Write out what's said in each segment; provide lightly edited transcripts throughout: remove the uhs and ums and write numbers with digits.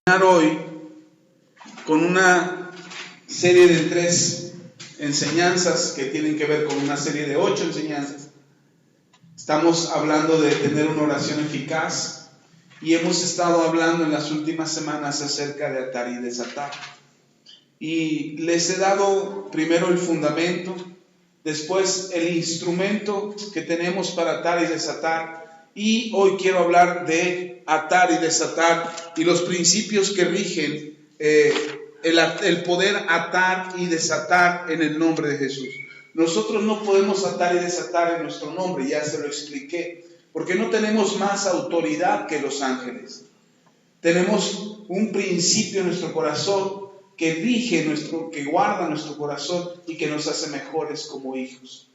Hoy con una serie de 3 enseñanzas que tienen que ver con una serie de 8 enseñanzas. Estamos hablando de tener una oración eficaz y hemos estado hablando en las últimas semanas acerca de atar y desatar. Y les he dado primero el fundamento, después el instrumento que tenemos para atar y desatar, y hoy quiero hablar de atar y desatar y los principios que rigen el poder atar y desatar en el nombre de Jesús. Nosotros no podemos atar y desatar en nuestro nombre, ya se lo expliqué, porque no tenemos más autoridad que los ángeles. Tenemos un principio en nuestro corazón que rige que guarda nuestro corazón y que nos hace mejores como hijos,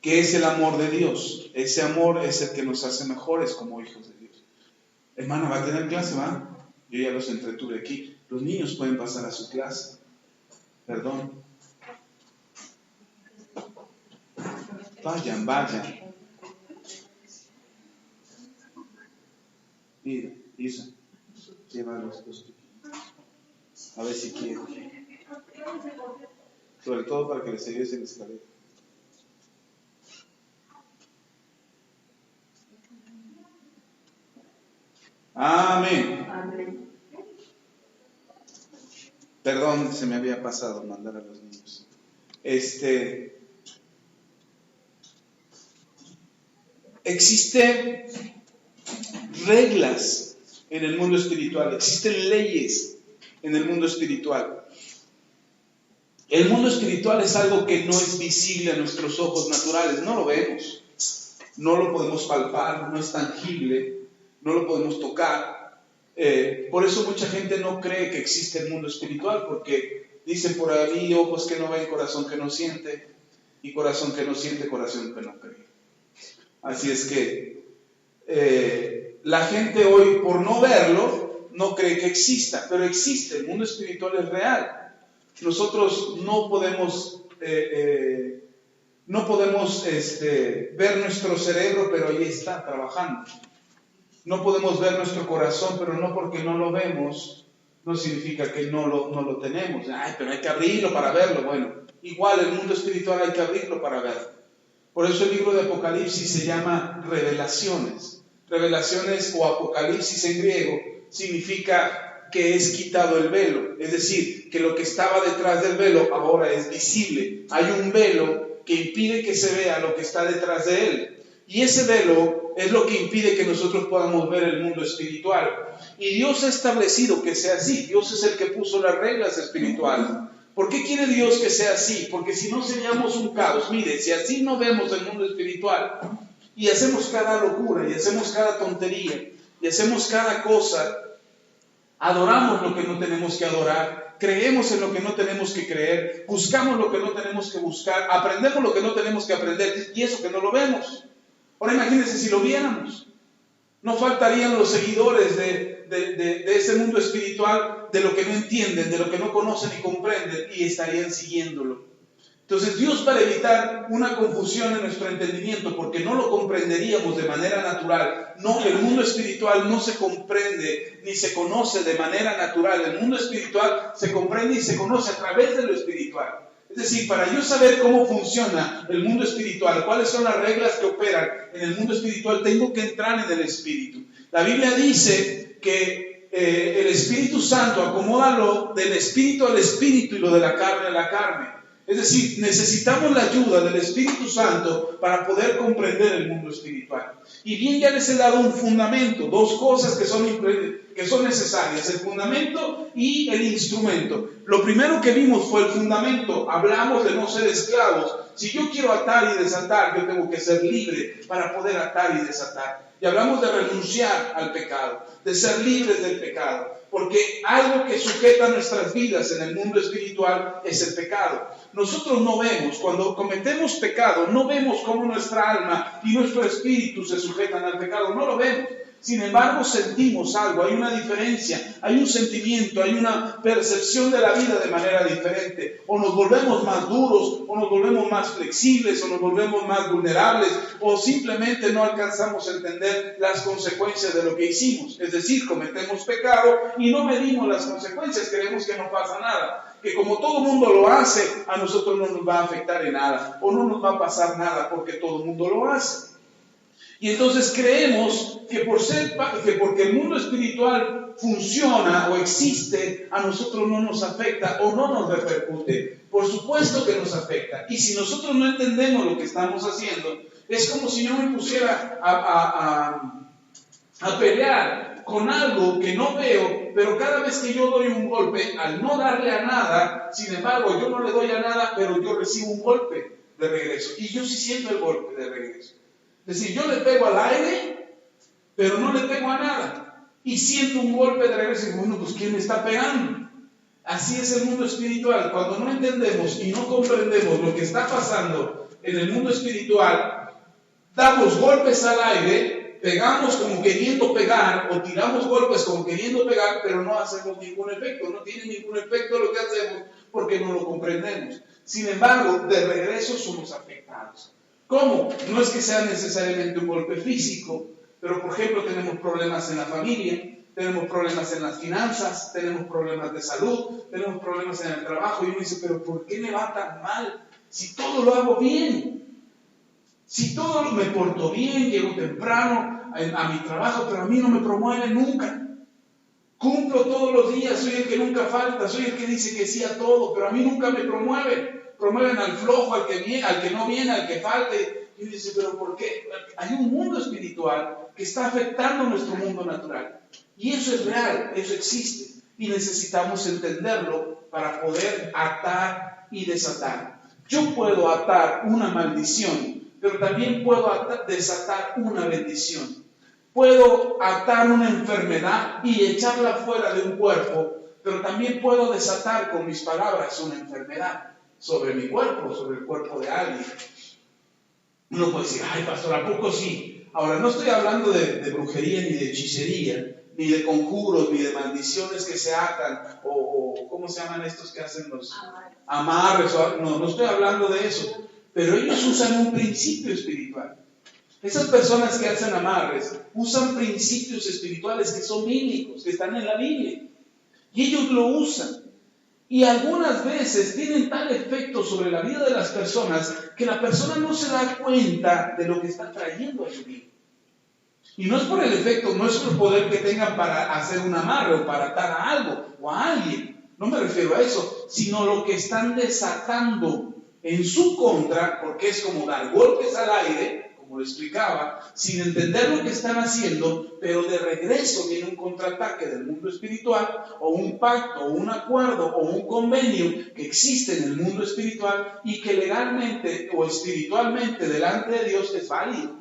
que es el amor de Dios. Ese amor es el que nos hace mejores como hijos de Dios. Hermana, ¿va a tener clase, va? Yo ya los entretuve aquí. Los niños pueden pasar a su clase. Perdón. Vayan. Mira, Isa, lleva los dos. A ver si quiere. Sobre todo para que les ayudes en la escalera. Amén. Amén. Perdón, se me había pasado mandar a los niños. Existen reglas en el mundo espiritual, existen leyes en el mundo espiritual. El mundo espiritual es algo que no es visible a nuestros ojos naturales, no lo vemos, no lo podemos palpar, no es tangible, no lo podemos tocar. Por eso mucha gente no cree que existe el mundo espiritual, porque dicen por ahí: ojos que no ven, corazón que no siente, y corazón que no siente, corazón que no cree. Así es que la gente hoy, por no verlo, no cree que exista, pero existe. El mundo espiritual es real. Nosotros no podemos ver nuestro cerebro, pero ahí está trabajando. No podemos ver nuestro corazón, pero no porque no lo vemos, no significa que no lo tenemos. Ay, pero hay que abrirlo para verlo. Bueno, igual el mundo espiritual hay que abrirlo para verlo. Por eso el libro de Apocalipsis se llama Revelaciones. Revelaciones o Apocalipsis en griego significa que es quitado el velo. Es decir, que lo que estaba detrás del velo ahora es visible. Hay un velo que impide que se vea lo que está detrás de él. Y ese velo es lo que impide que nosotros podamos ver el mundo espiritual. Y Dios ha establecido que sea así. Dios es el que puso las reglas espirituales. ¿Por qué quiere Dios que sea así? Porque si no seríamos un caos. Mire, si así no vemos el mundo espiritual y hacemos cada locura y hacemos cada tontería y hacemos cada cosa, adoramos lo que no tenemos que adorar, creemos en lo que no tenemos que creer, buscamos lo que no tenemos que buscar, aprendemos lo que no tenemos que aprender, y eso que no lo vemos. Ahora imagínense si lo viéramos. No faltarían los seguidores de ese mundo espiritual, de lo que no entienden, de lo que no conocen y comprenden, y estarían siguiéndolo. Entonces Dios, para evitar una confusión en nuestro entendimiento, porque no lo comprenderíamos de manera natural, el mundo espiritual no se comprende ni se conoce de manera natural. El mundo espiritual se comprende y se conoce a través de lo espiritual. Es decir, para yo saber cómo funciona el mundo espiritual, cuáles son las reglas que operan en el mundo espiritual, tengo que entrar en el Espíritu. La Biblia dice que el Espíritu Santo acomoda lo del Espíritu al Espíritu y lo de la carne a la carne. Es decir, necesitamos la ayuda del Espíritu Santo para poder comprender el mundo espiritual. Y bien, ya les he dado un fundamento, 2 cosas que son necesarias: el fundamento y el instrumento. Lo primero que vimos fue el fundamento. Hablamos de no ser esclavos. Si yo quiero atar y desatar, yo tengo que ser libre para poder atar y desatar. Y hablamos de renunciar al pecado, de ser libres del pecado, porque algo que sujeta nuestras vidas en el mundo espiritual es el pecado. Nosotros no vemos, cuando cometemos pecado, no vemos cómo nuestra alma y nuestro espíritu se sujetan al pecado, no lo vemos. Sin embargo, sentimos algo, hay una diferencia, hay un sentimiento, hay una percepción de la vida de manera diferente. O nos volvemos más duros, o nos volvemos más flexibles, o nos volvemos más vulnerables, o simplemente no alcanzamos a entender las consecuencias de lo que hicimos. Es decir, cometemos pecado y no medimos las consecuencias, creemos que no pasa nada. Que como todo el mundo lo hace, a nosotros no nos va a afectar en nada, o no nos va a pasar nada porque todo el mundo lo hace. Y entonces creemos que porque el mundo espiritual funciona o existe, a nosotros no nos afecta o no nos repercute. Por supuesto que nos afecta. Y si nosotros no entendemos lo que estamos haciendo, es como si yo me pusiera a pelear con algo que no veo, pero cada vez que yo doy un golpe, al no darle a nada, sin embargo, yo no le doy a nada, pero yo recibo un golpe de regreso. Y yo sí siento el golpe de regreso. Es decir, yo le pego al aire, pero no le pego a nada. Y siento un golpe de regreso y digo, bueno, pues ¿quién me está pegando? Así es el mundo espiritual. Cuando no entendemos y no comprendemos lo que está pasando en el mundo espiritual, damos golpes al aire, pegamos como queriendo pegar, o tiramos golpes como queriendo pegar, pero no hacemos ningún efecto. No tiene ningún efecto lo que hacemos porque no lo comprendemos. Sin embargo, de regreso somos afectados. ¿Cómo? No es que sea necesariamente un golpe físico, pero por ejemplo tenemos problemas en la familia, tenemos problemas en las finanzas, tenemos problemas de salud, tenemos problemas en el trabajo, y uno dice, pero ¿por qué me va tan mal? Si todo lo hago bien, si todo me porto bien, llego temprano a mi trabajo, pero a mí no me promueve nunca. Cumplo todos los días, soy el que nunca falta, soy el que dice que sí a todo, pero a mí nunca me promueve. Promueven al flojo, al que viene, al que no viene, al que falte. Y dice, pero ¿por qué? Hay un mundo espiritual que está afectando nuestro mundo natural. Y eso es real, eso existe. Y necesitamos entenderlo para poder atar y desatar. Yo puedo atar una maldición, pero también puedo desatar una bendición. Puedo atar una enfermedad y echarla fuera de un cuerpo, pero también puedo desatar con mis palabras una enfermedad sobre mi cuerpo, sobre el cuerpo de alguien. Uno puede decir, ay pastor, ¿a poco sí? Ahora, no estoy hablando de brujería, ni de hechicería, ni de conjuros, ni de maldiciones que se atan, o ¿cómo se llaman estos que hacen los amarres? No estoy hablando de eso, pero ellos usan un principio espiritual. Esas personas que hacen amarres usan principios espirituales que son bíblicos, que están en la Biblia, y ellos lo usan. Y algunas veces tienen tal efecto sobre la vida de las personas que la persona no se da cuenta de lo que está trayendo a su vida. Y no es por el efecto, no es por el poder que tengan para hacer un amarre o para atar a algo o a alguien. No me refiero a eso, sino lo que están desatando en su contra, porque es como dar golpes al aire, como lo explicaba, sin entender lo que están haciendo, pero de regreso viene un contraataque del mundo espiritual, o un pacto, o un acuerdo, o un convenio que existe en el mundo espiritual y que legalmente o espiritualmente delante de Dios es válido.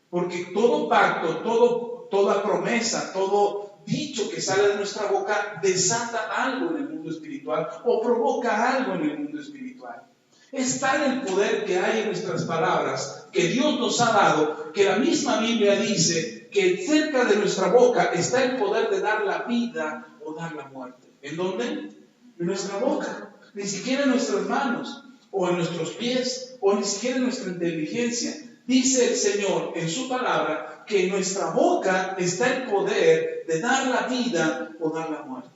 Porque todo pacto, toda promesa, todo dicho que sale de nuestra boca desata algo en el mundo espiritual o provoca algo en el mundo espiritual. Es tal el poder que hay en nuestras palabras, que Dios nos ha dado, que la misma Biblia dice que cerca de nuestra boca está el poder de dar la vida o dar la muerte. ¿En dónde? En nuestra boca. Ni siquiera en nuestras manos, o en nuestros pies, o ni siquiera en nuestra inteligencia. Dice el Señor en su palabra que en nuestra boca está el poder de dar la vida o dar la muerte.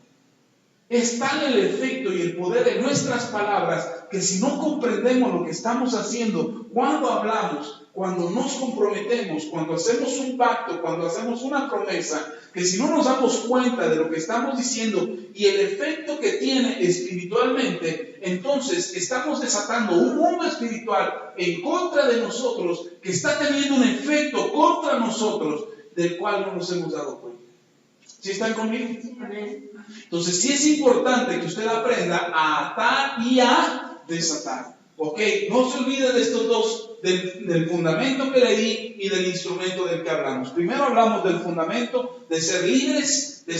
Es tal el efecto y el poder de nuestras palabras que si no comprendemos lo que estamos haciendo, cuando hablamos, cuando nos comprometemos, cuando hacemos un pacto, cuando hacemos una promesa, que si no nos damos cuenta de lo que estamos diciendo y el efecto que tiene espiritualmente, entonces estamos desatando un mundo espiritual en contra de nosotros que está teniendo un efecto contra nosotros del cual no nos hemos dado cuenta. ¿Sí están conmigo? Entonces sí es importante que usted aprenda a atar y a desatar. ¿Ok? No se olvide de estos dos, del fundamento que le di y del instrumento del que hablamos. Primero hablamos del fundamento de ser libres, de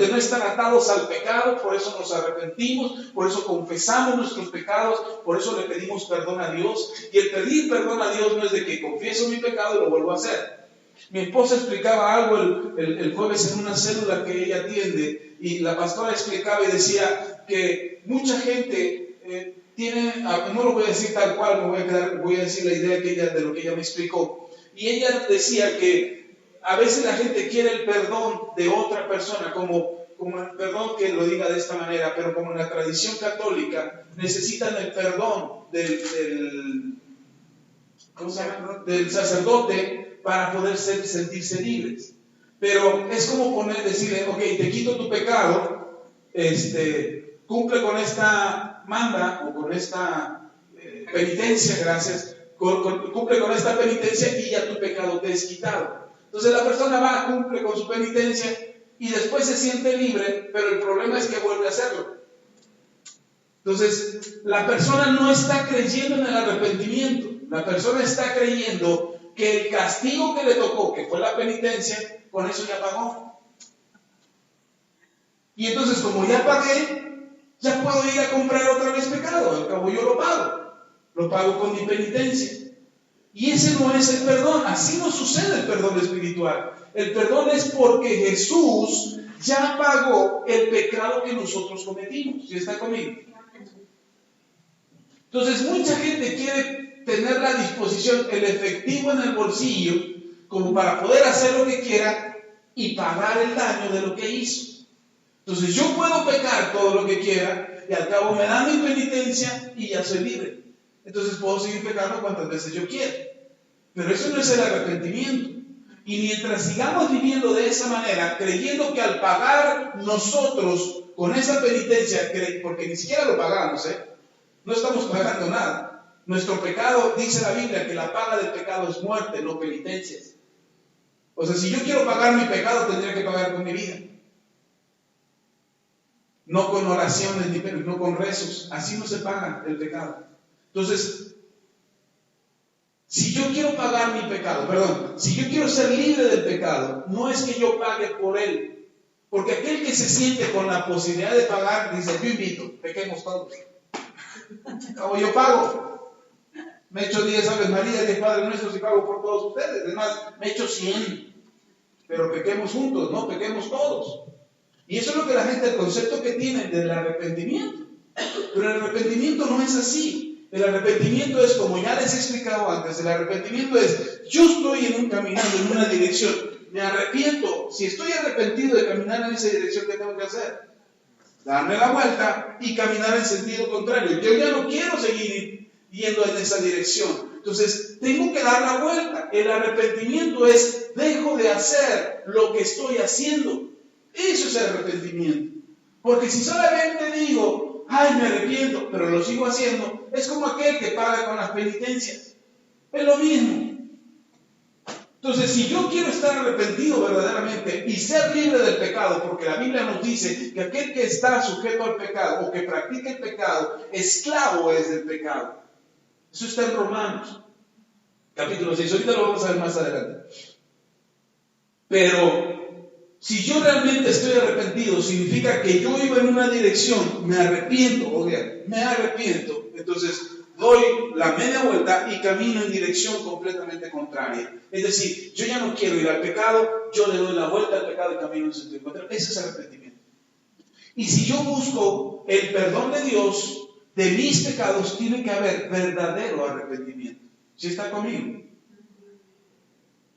no estar atados al pecado, por eso nos arrepentimos, por eso confesamos nuestros pecados, por eso le pedimos perdón a Dios. Y el pedir perdón a Dios no es de que confieso mi pecado y lo vuelvo a hacer. Mi esposa explicaba algo el jueves en una célula que ella atiende, y la pastora explicaba y decía que mucha gente tiene, no lo voy a decir tal cual, voy a decir la idea de lo que ella me explicó. Y ella decía que a veces la gente quiere el perdón de otra persona, como perdón que lo diga de esta manera, pero como en la tradición católica necesitan el perdón del sacerdote para poder sentirse libres. Pero es como decirle, ok, te quito tu pecado, cumple con esta manda o con esta penitencia, gracias, cumple con esta penitencia y ya tu pecado te es quitado. Entonces la persona va, cumple con su penitencia y después se siente libre, pero el problema es que vuelve a hacerlo. Entonces, la persona no está creyendo en el arrepentimiento. La persona está creyendo que el castigo que le tocó, que fue la penitencia, con eso ya pagó. Y entonces, como ya pagué, ya puedo ir a comprar otra vez pecado. Al cabo yo lo pago. Lo pago con mi penitencia. Y ese no es el perdón. Así no sucede el perdón espiritual. El perdón es porque Jesús ya pagó el pecado que nosotros cometimos. ¿Sí está conmigo? Entonces mucha gente quiere tener la disposición, el efectivo en el bolsillo, como para poder hacer lo que quiera y pagar el daño de lo que hizo. Entonces yo puedo pecar todo lo que quiera y al cabo me dan mi penitencia y ya soy libre. Entonces puedo seguir pecando cuantas veces yo quiera. Pero eso no es el arrepentimiento. Y mientras sigamos viviendo de esa manera, creyendo que al pagar nosotros con esa penitencia, porque ni siquiera lo pagamos, no estamos pagando nada. Nuestro pecado, dice la Biblia, que la paga del pecado es muerte, no penitencias. O sea, si yo quiero pagar mi pecado, tendría que pagar con mi vida. No con oraciones, no con rezos. Así no se paga el pecado. Entonces, si yo quiero pagar mi pecado, si yo quiero ser libre del pecado, no es que yo pague por él. Porque aquel que se siente con la posibilidad de pagar, dice, yo invito, pequemos todos. Como yo pago, me echo 10 Aves María, 10 Padres Nuestros y pago por todos ustedes. Es más, me echo 100, pero pequemos juntos, no pequemos todos. Y eso es lo que la gente, el concepto que tienen del arrepentimiento. Pero el arrepentimiento no es así. El arrepentimiento es, como ya les he explicado antes, el arrepentimiento es, yo estoy caminando en una dirección, me arrepiento. Si estoy arrepentido de caminar en esa dirección, ¿qué tengo que hacer? Darme la vuelta y caminar en sentido contrario. Yo ya no quiero seguir yendo en esa dirección. Entonces, tengo que dar la vuelta. El arrepentimiento es, dejo de hacer lo que estoy haciendo. Eso es el arrepentimiento. Porque si solamente digo, ay, me arrepiento, pero lo sigo haciendo, es como aquel que paga con las penitencias. Es lo mismo. Entonces, si yo quiero estar arrepentido verdaderamente y ser libre del pecado, porque la Biblia nos dice que aquel que está sujeto al pecado o que practica el pecado, esclavo es del pecado. Eso está en Romanos, capítulo 6. Ahorita lo vamos a ver más adelante. Pero si yo realmente estoy arrepentido, significa que yo iba en una dirección, me arrepiento, entonces doy la media vuelta y camino en dirección completamente contraria. Es decir, yo ya no quiero ir al pecado, yo le doy la vuelta al pecado y camino en sentido contrario. Ese es arrepentimiento. Y si yo busco el perdón de Dios de mis pecados, tiene que haber verdadero arrepentimiento. ¿Sí está conmigo?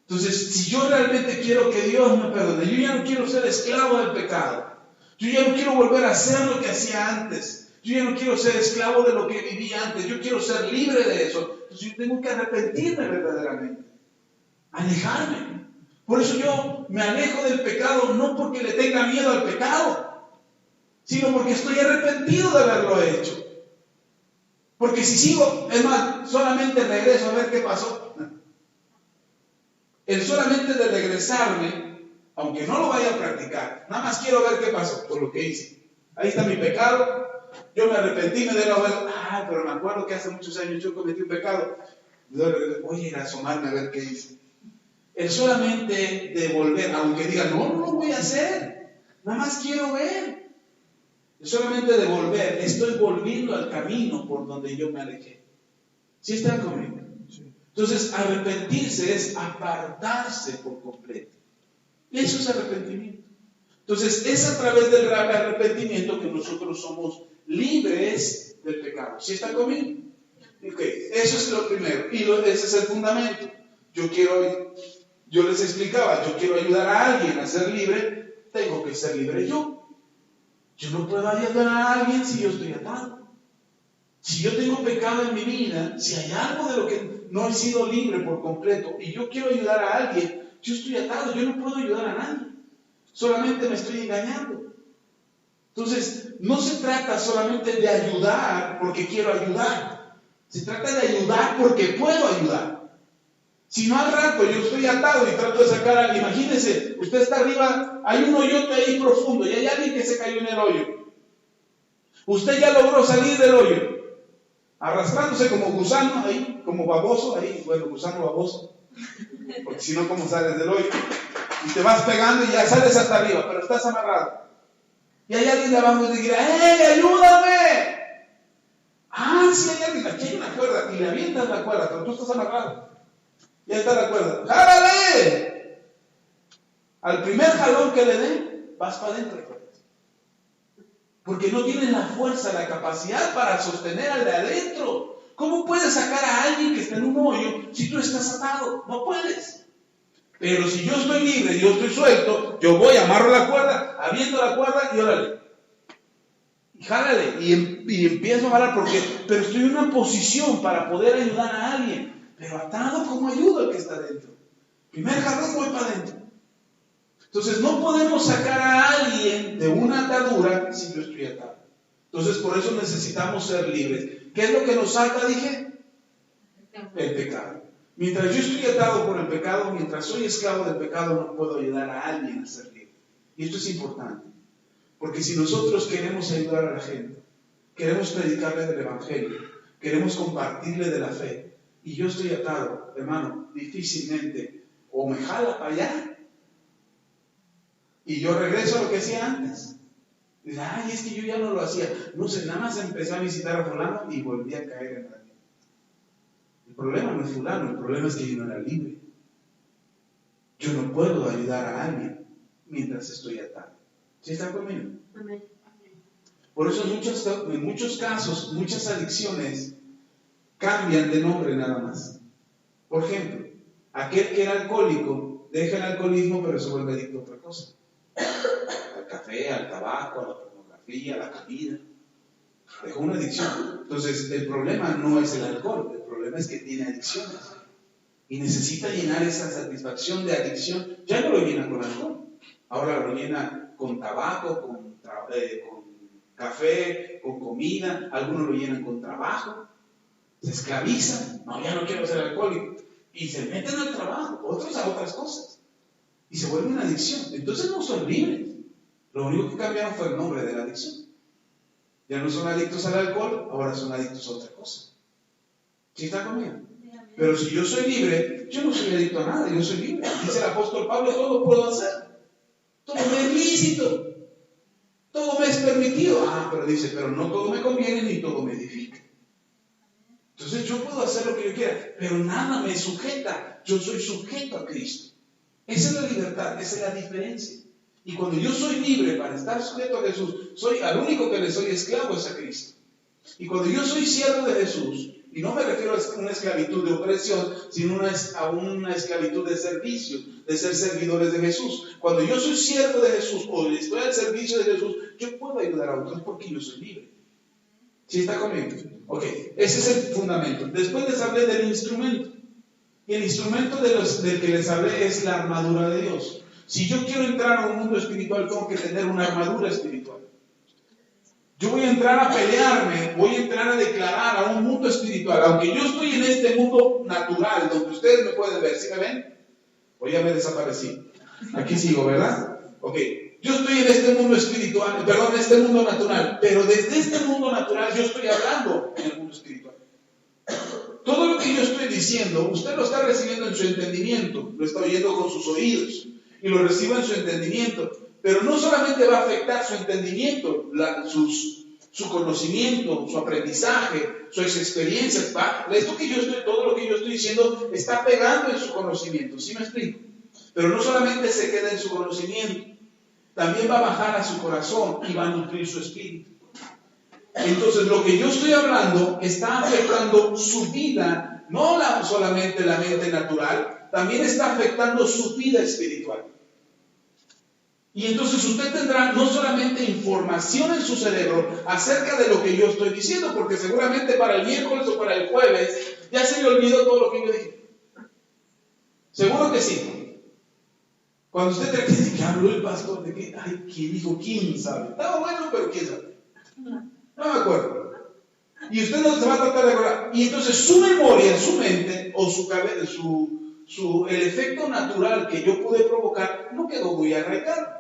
Entonces, si yo realmente quiero que Dios me perdone, yo ya no quiero ser esclavo del pecado. Yo ya no quiero volver a hacer lo que hacía antes. Yo ya no quiero ser esclavo de lo que vivía antes. Yo quiero ser libre de eso. Entonces yo tengo que arrepentirme verdaderamente. Alejarme. Por eso yo me alejo del pecado, no porque le tenga miedo al pecado, sino porque estoy arrepentido de haberlo hecho. Porque si sigo, es más, solamente regreso a ver qué pasó. El solamente de regresarme, aunque no lo vaya a practicar, nada más quiero ver qué pasó por lo que hice. Ahí está mi pecado. Yo me arrepentí, me di la vuelta. Pero me acuerdo que hace muchos años yo cometí un pecado. Voy a ir a asomarme a ver qué hice. El solamente de volver, aunque diga, no lo voy a hacer. Nada más quiero ver. El solamente de volver, estoy volviendo al camino por donde yo me alejé. ¿Sí están conmigo? Sí. Entonces, arrepentirse es apartarse por completo. Eso es arrepentimiento. Entonces, es a través del arrepentimiento que nosotros somos libres del pecado. ¿Sí está conmigo? Okay. Eso es lo primero. Y ese es el fundamento. Yo les explicaba, yo quiero ayudar a alguien a ser libre, tengo que ser libre yo. Yo no puedo ayudar a alguien si yo estoy atado. Si yo tengo pecado en mi vida, si hay algo de lo que no he sido libre por completo y yo quiero ayudar a alguien, yo estoy atado, yo no puedo ayudar a nadie. Solamente me estoy engañando. Entonces, no se trata solamente de ayudar porque quiero ayudar. Se trata de ayudar porque puedo ayudar. Si no, al rato yo estoy atado y trato de sacar a alguien. Imagínense, usted está arriba, hay un hoyote ahí profundo y hay alguien que se cayó en el hoyo. Usted ya logró salir del hoyo, arrastrándose como gusano ahí, como baboso ahí, bueno, gusano baboso, porque si no, ¿cómo sales del hoyo? Y te vas pegando y ya sales hasta arriba, pero estás amarrado. Y hay alguien de abajo y te dirá, ¡hey, ayúdame! Ah, sí, hay alguien, aquí hay una cuerda, y le avientas la cuerda, pero tú estás amarrado. Ya está la cuerda, ¡jálale! Al primer jalón que le dé, vas para adentro. Porque no tienes la fuerza, la capacidad para sostener al de adentro. ¿Cómo puedes sacar a alguien que está en un hoyo si tú estás atado? No puedes. Pero si yo estoy libre, yo estoy suelto, yo voy, amarro la cuerda, aviento la cuerda y órale. Y jálale. Y empiezo a jalar pero estoy en una posición para poder ayudar a alguien. Pero atado, ¿cómo ayudo al que está adentro? Primer jalón, voy para adentro. Entonces no podemos sacar a alguien de una atadura si yo estoy atado. Entonces por eso necesitamos ser libres. ¿Qué es lo que nos saca, dije? El pecado. Mientras yo estoy atado por el pecado, mientras soy esclavo del pecado, no puedo ayudar a alguien a ser libre. Y esto es importante. Porque si nosotros queremos ayudar a la gente, queremos predicarle del Evangelio, queremos compartirle de la fe, y yo estoy atado, hermano, difícilmente o me jala para allá, y yo regreso a lo que hacía antes. Dice, ay, es que yo ya no lo hacía. No sé, nada más empecé a visitar a fulano y volví a caer en la vida. El problema no es fulano, el problema es que yo no era libre. Yo no puedo ayudar a alguien mientras estoy atado. ¿Sí está conmigo? Amén. Por eso en muchos casos, muchas adicciones cambian de nombre nada más. Por ejemplo, aquel que era alcohólico deja el alcoholismo pero se vuelve adicto a otra cosa. Al café, al tabaco, a la pornografía, a la comida. Dejó una adicción. Entonces, el problema no es el alcohol, el problema es que tiene adicciones. Y necesita llenar esa satisfacción de adicción. Ya no lo llena con alcohol. Ahora lo llena con tabaco, con café, con comida. Algunos lo llenan con trabajo. Se esclavizan. No, ya no quiero ser alcohólico. Y se meten al trabajo, otros a otras cosas. Y se vuelve una adicción. Entonces no son libres. Lo único que cambiaron fue el nombre de la adicción. Ya no son adictos al alcohol, ahora son adictos a otra cosa. ¿Sí está conmigo? Pero si yo soy libre, yo no soy adicto a nada, yo soy libre. Dice el apóstol Pablo, todo puedo hacer. Todo me es lícito. Todo me es permitido. Pero dice, pero no todo me conviene ni todo me edifica. Entonces yo puedo hacer lo que yo quiera, pero nada me sujeta. Yo soy sujeto a Cristo. Esa es la libertad, esa es la diferencia. Y cuando yo soy libre para estar sujeto a Jesús, al único que le soy esclavo es a Cristo. Y cuando yo soy siervo de Jesús, y no me refiero a una esclavitud de opresión, sino a una esclavitud de servicio, de ser servidores de Jesús. Cuando yo soy siervo de Jesús o estoy al servicio de Jesús, yo puedo ayudar a otros porque yo soy libre. ¿Sí está conmigo? Ok, ese es el fundamento. Después les hablé del instrumento. Y el instrumento del que les hablé es la armadura de Dios. Si yo quiero entrar a un mundo espiritual, tengo que tener una armadura espiritual. Yo voy a entrar a pelearme, voy a entrar a declarar a un mundo espiritual. Aunque yo estoy en este mundo natural, donde ustedes me pueden ver, ¿sí me ven? O ya me desaparecí. Aquí sigo, ¿verdad? Ok. Yo estoy en este mundo espiritual, en este mundo natural, pero desde este mundo natural yo estoy hablando en el mundo espiritual. Todo lo que yo estoy diciendo, usted lo está recibiendo en su entendimiento, lo está oyendo con sus oídos y lo recibe en su entendimiento, pero no solamente va a afectar su entendimiento, su conocimiento, su aprendizaje, sus experiencias. Todo lo que yo estoy diciendo está pegando en su conocimiento. ¿Sí me explico? Pero no solamente se queda en su conocimiento, también va a bajar a su corazón y va a nutrir su espíritu. Entonces, lo que yo estoy hablando está afectando su vida, no solamente la mente natural, también está afectando su vida espiritual. Y entonces usted tendrá no solamente información en su cerebro acerca de lo que yo estoy diciendo, porque seguramente para el miércoles o para el jueves ya se le olvidó todo lo que yo dije. Seguro que sí. Cuando usted te dice que habló el pastor, de que, ay, ¿quién dijo? ¿Quién sabe? Estaba bueno, pero ¿quién sabe? No me acuerdo. Y usted no se va a tratar de acordar. Y entonces su memoria, su mente, o su cabeza, el efecto natural que yo pude provocar, no quedó muy arraigado.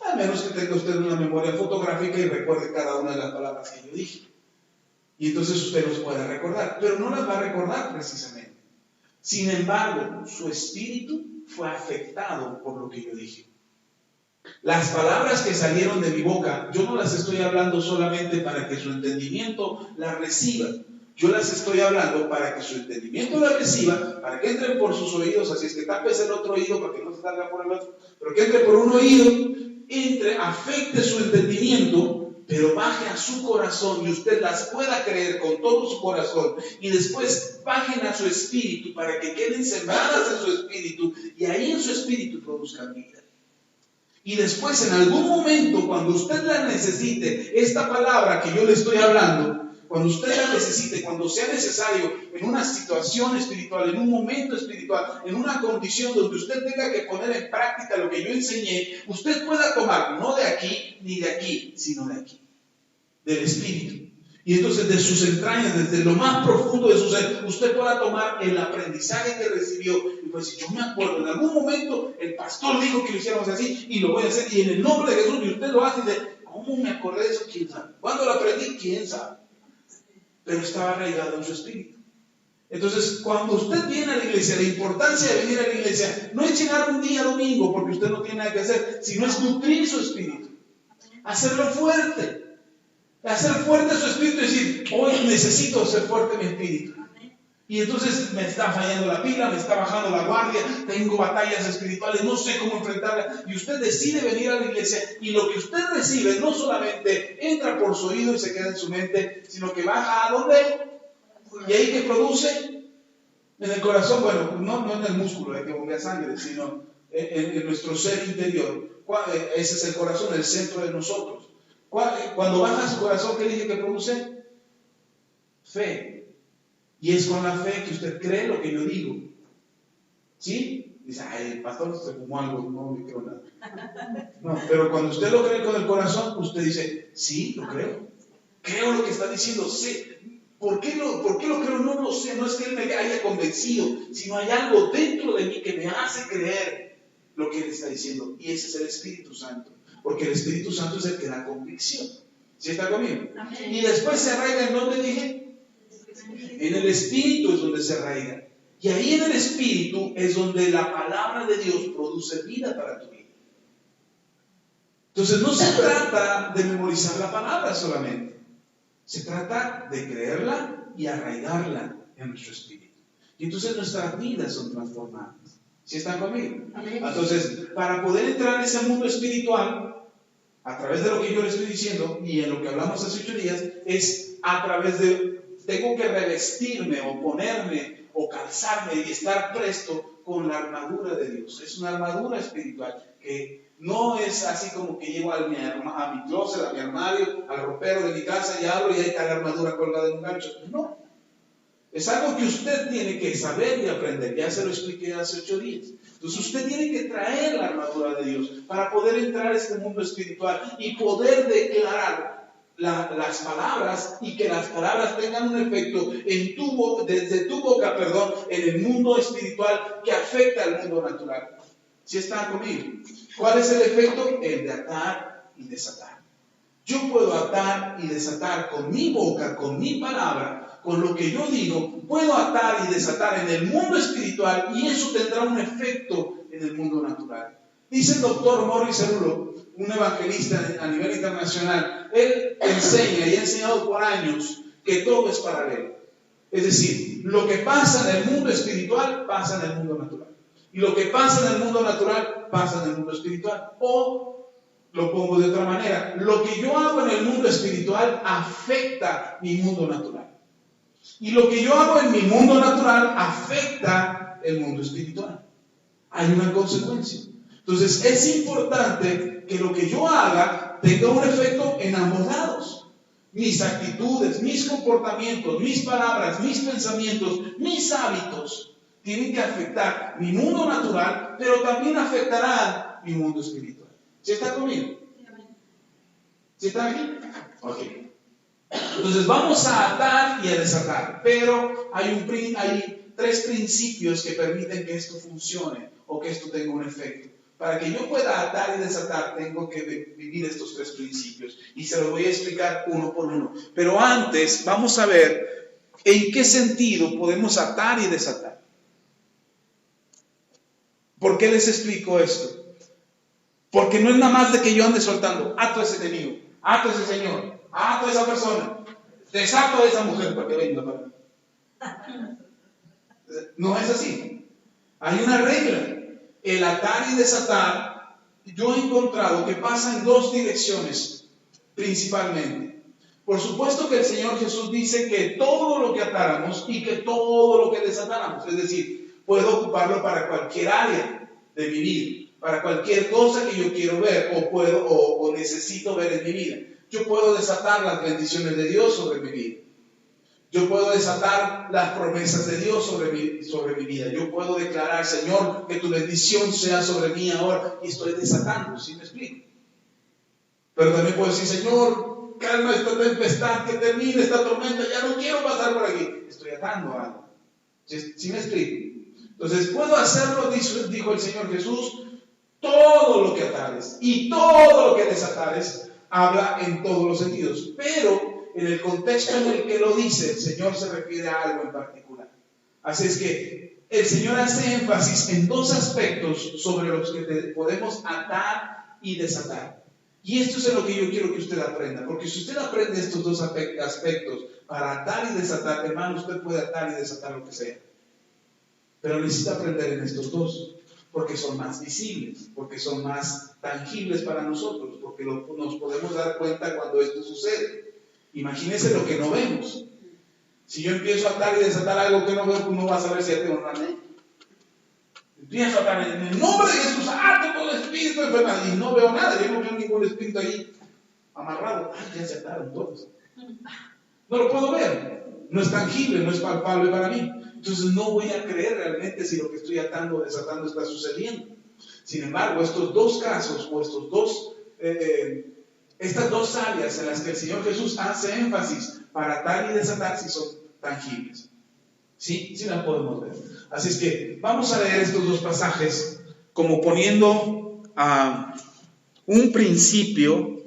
A menos que tenga usted una memoria fotográfica y recuerde cada una de las palabras que yo dije. Y entonces usted los puede recordar, pero no las va a recordar precisamente. Sin embargo, su espíritu fue afectado por lo que yo dije. Las palabras que salieron de mi boca, yo no las estoy hablando solamente para que su entendimiento las reciba. Yo las estoy hablando para que su entendimiento las reciba, para que entren por sus oídos, así es que tapes el otro oído para que no se salga por el otro, pero que entre por un oído, afecte su entendimiento, pero baje a su corazón y usted las pueda creer con todo su corazón y después bajen a su espíritu para que queden sembradas en su espíritu y ahí en su espíritu produzcan vida. Y después en algún momento cuando usted la necesite, esta palabra que yo le estoy hablando, cuando usted la necesite, cuando sea necesario, en una situación espiritual, en un momento espiritual, en una condición donde usted tenga que poner en práctica lo que yo enseñé, usted pueda tomar no de aquí ni de aquí, sino de aquí, del espíritu. Y entonces de sus entrañas, desde lo más profundo de su ser, usted pueda tomar el aprendizaje que recibió. Y pues si yo me acuerdo, en algún momento el pastor dijo que lo hiciéramos así y lo voy a hacer, y en el nombre de Jesús, y usted lo hace y dice, ¿cómo me acordé de eso? ¿Quién sabe? ¿Cuándo lo aprendí? ¿Quién sabe? Pero estaba arraigado en su espíritu. Entonces, cuando usted viene a la iglesia, la importancia de venir a la iglesia no es llegar un día domingo porque usted no tiene nada que hacer, sino es nutrir su espíritu, hacerlo fuerte, hacer fuerte su espíritu y decir, hoy necesito hacer fuerte mi espíritu. Y entonces me está fallando la pila, me está bajando la guardia, tengo batallas espirituales, no sé cómo enfrentarlas. Y usted decide venir a la iglesia y lo que usted recibe no solamente entra por su oído y se queda en su mente, sino que baja a ¿dónde? Y ahí que produce en el corazón, bueno, no en el músculo, que bombea sangre, sino en nuestro ser interior. Ese es el corazón, el centro de nosotros. Cuando baja a su corazón, ¿qué dije que produce? Fe. Y es con la fe que usted cree lo que yo digo. ¿Sí? Dice, ay, el pastor se fumó algo, no le creo nada. No, pero cuando usted lo cree con el corazón, usted dice, sí, lo creo. Creo lo que está diciendo, sé. ¿Por qué lo creo? No lo sé. No es que él me haya convencido, sino hay algo dentro de mí que me hace creer lo que él está diciendo. Y ese es el Espíritu Santo. Porque el Espíritu Santo es el que da convicción. ¿Sí está conmigo? Amén. Y después se arraiga, ¿en dónde dije? En el espíritu es donde se arraiga. Y ahí en el espíritu es donde la palabra de Dios produce vida para tu vida. Entonces no se trata de memorizar la palabra solamente. Se trata de creerla y arraigarla en nuestro espíritu. Y entonces nuestras vidas son transformadas. ¿Sí están conmigo? Entonces, para poder entrar en ese mundo espiritual, a través de lo que yo le estoy diciendo y en lo que hablamos hace 8 días, es a través de tengo que revestirme o ponerme o calzarme y estar presto con la armadura de Dios. Es una armadura espiritual que no es así como que llego a mi closet, a mi armario, al ropero de mi casa y abro y ahí está la armadura colgada en un gancho. No. Es algo que usted tiene que saber y aprender. Ya se lo expliqué hace 8 días. Entonces usted tiene que traer la armadura de Dios para poder entrar a este mundo espiritual y poder declarar las palabras y que las palabras tengan un efecto desde tu boca, en el mundo espiritual que afecta al mundo natural. ¿Sí están conmigo? ¿Cuál es el efecto? El de atar y desatar. Yo puedo atar y desatar con mi boca, con mi palabra, con lo que yo digo, puedo atar y desatar en el mundo espiritual y eso tendrá un efecto en el mundo natural. Dice el doctor Morris Cerullo, un evangelista a nivel internacional, él enseña y ha enseñado por años que todo es paralelo. Es decir, lo que pasa en el mundo espiritual pasa en el mundo natural. Y lo que pasa en el mundo natural pasa en el mundo espiritual. O lo pongo de otra manera, lo que yo hago en el mundo espiritual afecta mi mundo natural. Y lo que yo hago en mi mundo natural afecta el mundo espiritual. Hay una consecuencia. Entonces es importante que lo que yo haga tenga un efecto en ambos lados. Mis actitudes, mis comportamientos, mis palabras, mis pensamientos, mis hábitos tienen que afectar mi mundo natural, pero también afectarán mi mundo espiritual. ¿Sí está conmigo? ¿Sí está aquí? Ok. Entonces vamos a atar y a desatar, pero hay 3 principios que permiten que esto funcione o que esto tenga un efecto. Para que yo pueda atar y desatar, tengo que vivir estos 3 principios. Y se los voy a explicar uno por uno. Pero antes, vamos a ver en qué sentido podemos atar y desatar. ¿Por qué les explico esto? Porque no es nada más de que yo ande soltando, ato a ese enemigo, ato a ese señor, ato a esa persona, desato a esa mujer para que venga para mí. No es así. Hay una regla. El atar y desatar, yo he encontrado que pasa en 2 direcciones, principalmente. Por supuesto que el Señor Jesús dice que todo lo que atáramos y que todo lo que desatáramos, es decir, puedo ocuparlo para cualquier área de mi vida, para cualquier cosa que yo quiero ver o necesito ver en mi vida. Yo puedo desatar las bendiciones de Dios sobre mi vida. Yo puedo desatar las promesas de Dios sobre mi vida. Yo puedo declarar, Señor, que tu bendición sea sobre mí ahora. Y estoy desatando, ¿sí me explico? Pero también puedo decir, Señor, calma esta tempestad, que termine esta tormenta. Ya no quiero pasar por aquí. Estoy atando algo. ¿Sí me explico? Entonces, puedo hacerlo, dijo el Señor Jesús, todo lo que atares y todo lo que desatares, habla en todos los sentidos. Pero en el contexto en el que lo dice, el Señor se refiere a algo en particular. Así es que el Señor hace énfasis en 2 aspectos sobre los que podemos atar y desatar. Y esto es en lo que yo quiero que usted aprenda. Porque si usted aprende estos 2 aspectos para atar y desatar, hermano, usted puede atar y desatar lo que sea. Pero necesita aprender en estos 2. Porque son más visibles, porque son más tangibles para nosotros, porque nos podemos dar cuenta cuando esto sucede. Imagínense lo que no vemos. Si yo empiezo a atar y desatar algo que no veo, pues no vas a ver si ya tengo una ley. Empiezo a atar en el nombre de Jesús, ato todo espíritu de enfermedad, y no veo nada, yo no veo ningún espíritu ahí amarrado. Ay, ya se ataron todos. No lo puedo ver, no es tangible, no es palpable para mí. Entonces no voy a creer realmente si lo que estoy atando o desatando está sucediendo. Sin embargo, estos 2 casos o estas 2 áreas en las que el Señor Jesús hace énfasis para atar y desatar si son tangibles. Sí la podemos ver. Así es que vamos a leer estos 2 pasajes como poniendo un principio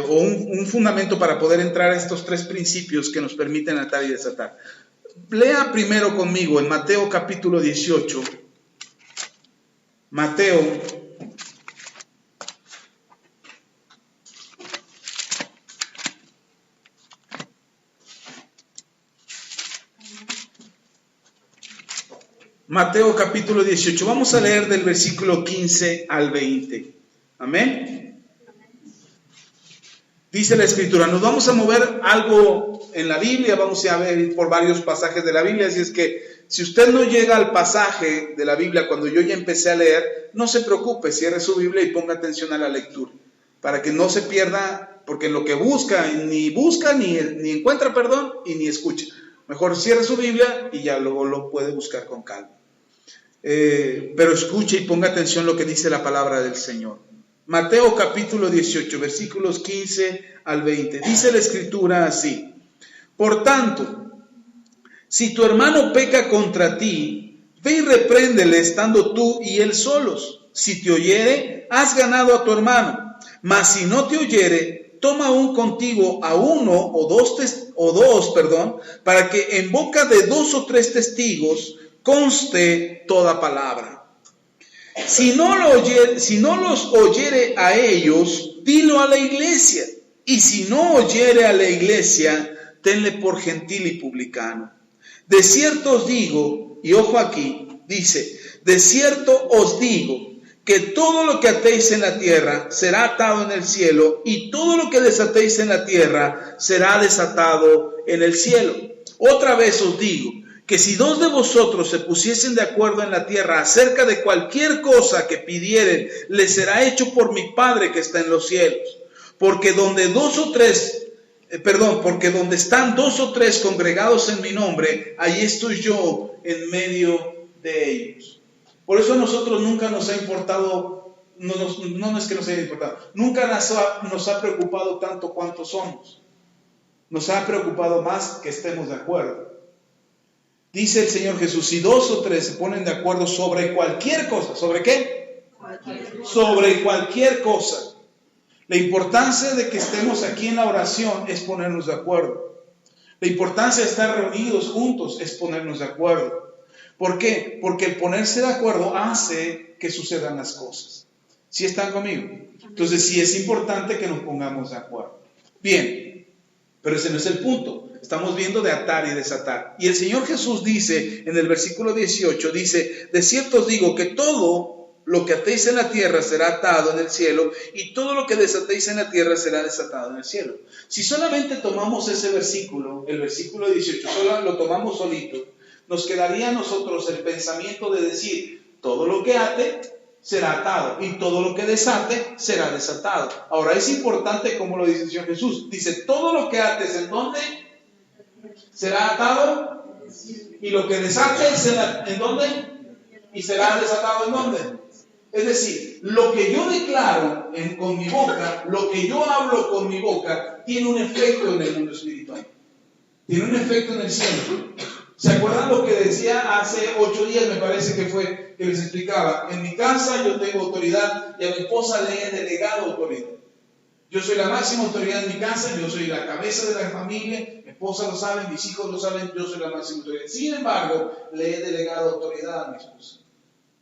o un fundamento para poder entrar a estos 3 principios que nos permiten atar y desatar. Lea primero conmigo en Mateo capítulo 18. Mateo capítulo 18. Vamos a leer del versículo 15 al 20. Amén. Dice la Escritura, nos vamos a mover algo en la Biblia, vamos a ver por varios pasajes de la Biblia, así es que si usted no llega al pasaje de la Biblia cuando yo ya empecé a leer, no se preocupe, cierre su Biblia y ponga atención a la lectura, para que no se pierda, porque lo que busca, ni encuentra, y ni escucha. Mejor cierre su Biblia y ya luego lo puede buscar con calma. Pero escuche y ponga atención a lo que dice la palabra del Señor. Mateo capítulo 18, versículos 15 al 20. Dice la Escritura así: por tanto, si tu hermano peca contra ti, ve y repréndele estando tú y él solos. Si te oyere, has ganado a tu hermano. Mas si no te oyere, toma aún contigo a uno o dos, para que en boca de 2 o 3 testigos conste toda palabra. Si no los oyere a ellos, dilo a la iglesia. Y si no oyere a la iglesia, tenle por gentil y publicano. De cierto os digo, y ojo aquí, dice, de cierto os digo, que todo lo que atéis en la tierra será atado en el cielo, y todo lo que desatéis en la tierra será desatado en el cielo. Otra vez os digo, que si dos de vosotros se pusiesen de acuerdo en la tierra acerca de cualquier cosa que pidieren, les será hecho por mi Padre que está en los cielos. Porque donde están dos o tres congregados en mi nombre, allí estoy yo en medio de ellos. Por eso a nosotros nunca nos ha importado, no es que nos haya importado, nunca nos ha preocupado tanto cuánto somos. Nos ha preocupado más que estemos de acuerdo. Dice el Señor Jesús, si dos o tres se ponen de acuerdo sobre cualquier cosa, ¿sobre qué? Sobre cualquier cosa. La importancia de que estemos aquí en la oración es ponernos de acuerdo. La importancia de estar reunidos juntos es ponernos de acuerdo. ¿Por qué? Porque el ponerse de acuerdo hace que sucedan las cosas. ¿Sí están conmigo? Entonces sí es importante que nos pongamos de acuerdo. Bien, pero ese no es el punto. Estamos viendo de atar y desatar. Y el Señor Jesús dice en el versículo 18, dice, de cierto os digo que todo lo que atéis en la tierra será atado en el cielo, y todo lo que desatéis en la tierra será desatado en el cielo. Si solamente tomamos ese versículo, el versículo 18, solo lo tomamos solito, nos quedaría a nosotros el pensamiento de decir, todo lo que ate será atado, y todo lo que desate será desatado. Ahora es importante como lo dice el Señor Jesús, dice, todo lo que ates, ¿en dónde? Será atado, y lo que desate será, ¿en dónde? Y será desatado, ¿en dónde? Es decir, lo que yo declaro con mi boca, lo que yo hablo con mi boca, tiene un efecto en el mundo espiritual. Tiene un efecto en el cielo. ¿Se acuerdan lo que decía hace 8 días, me parece que fue, que les explicaba? En mi casa yo tengo autoridad y a mi esposa le he delegado autoridad. Yo soy la máxima autoridad en mi casa, yo soy la cabeza de la familia, mi esposa lo sabe, mis hijos lo saben, yo soy la máxima autoridad. Sin embargo, le he delegado autoridad a mi esposa.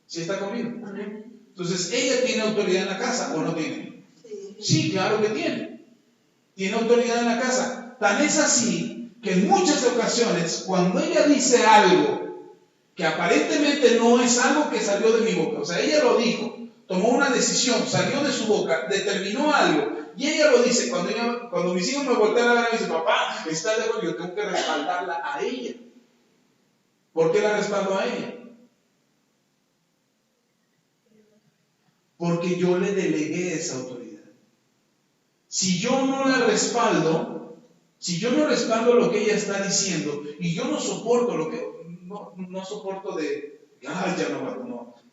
¿Sí está conmigo? Amén. Entonces, ¿ella tiene autoridad en la casa o no tiene? Sí, claro que tiene. Tiene autoridad en la casa. Tan es así que en muchas ocasiones, cuando ella dice algo que aparentemente no es algo que salió de mi boca, o sea, ella lo dijo, tomó una decisión, salió de su boca, determinó algo, y ella lo dice, cuando mis hijos me voltean a ver y me dicen, papá, ¿estás de acuerdo? Yo tengo que respaldarla a ella. ¿Por qué la respaldo a ella? Porque yo le delegué esa autoridad. Si yo no la respaldo, si yo no respaldo lo que ella está diciendo, y yo no soporto lo que, no soporto de,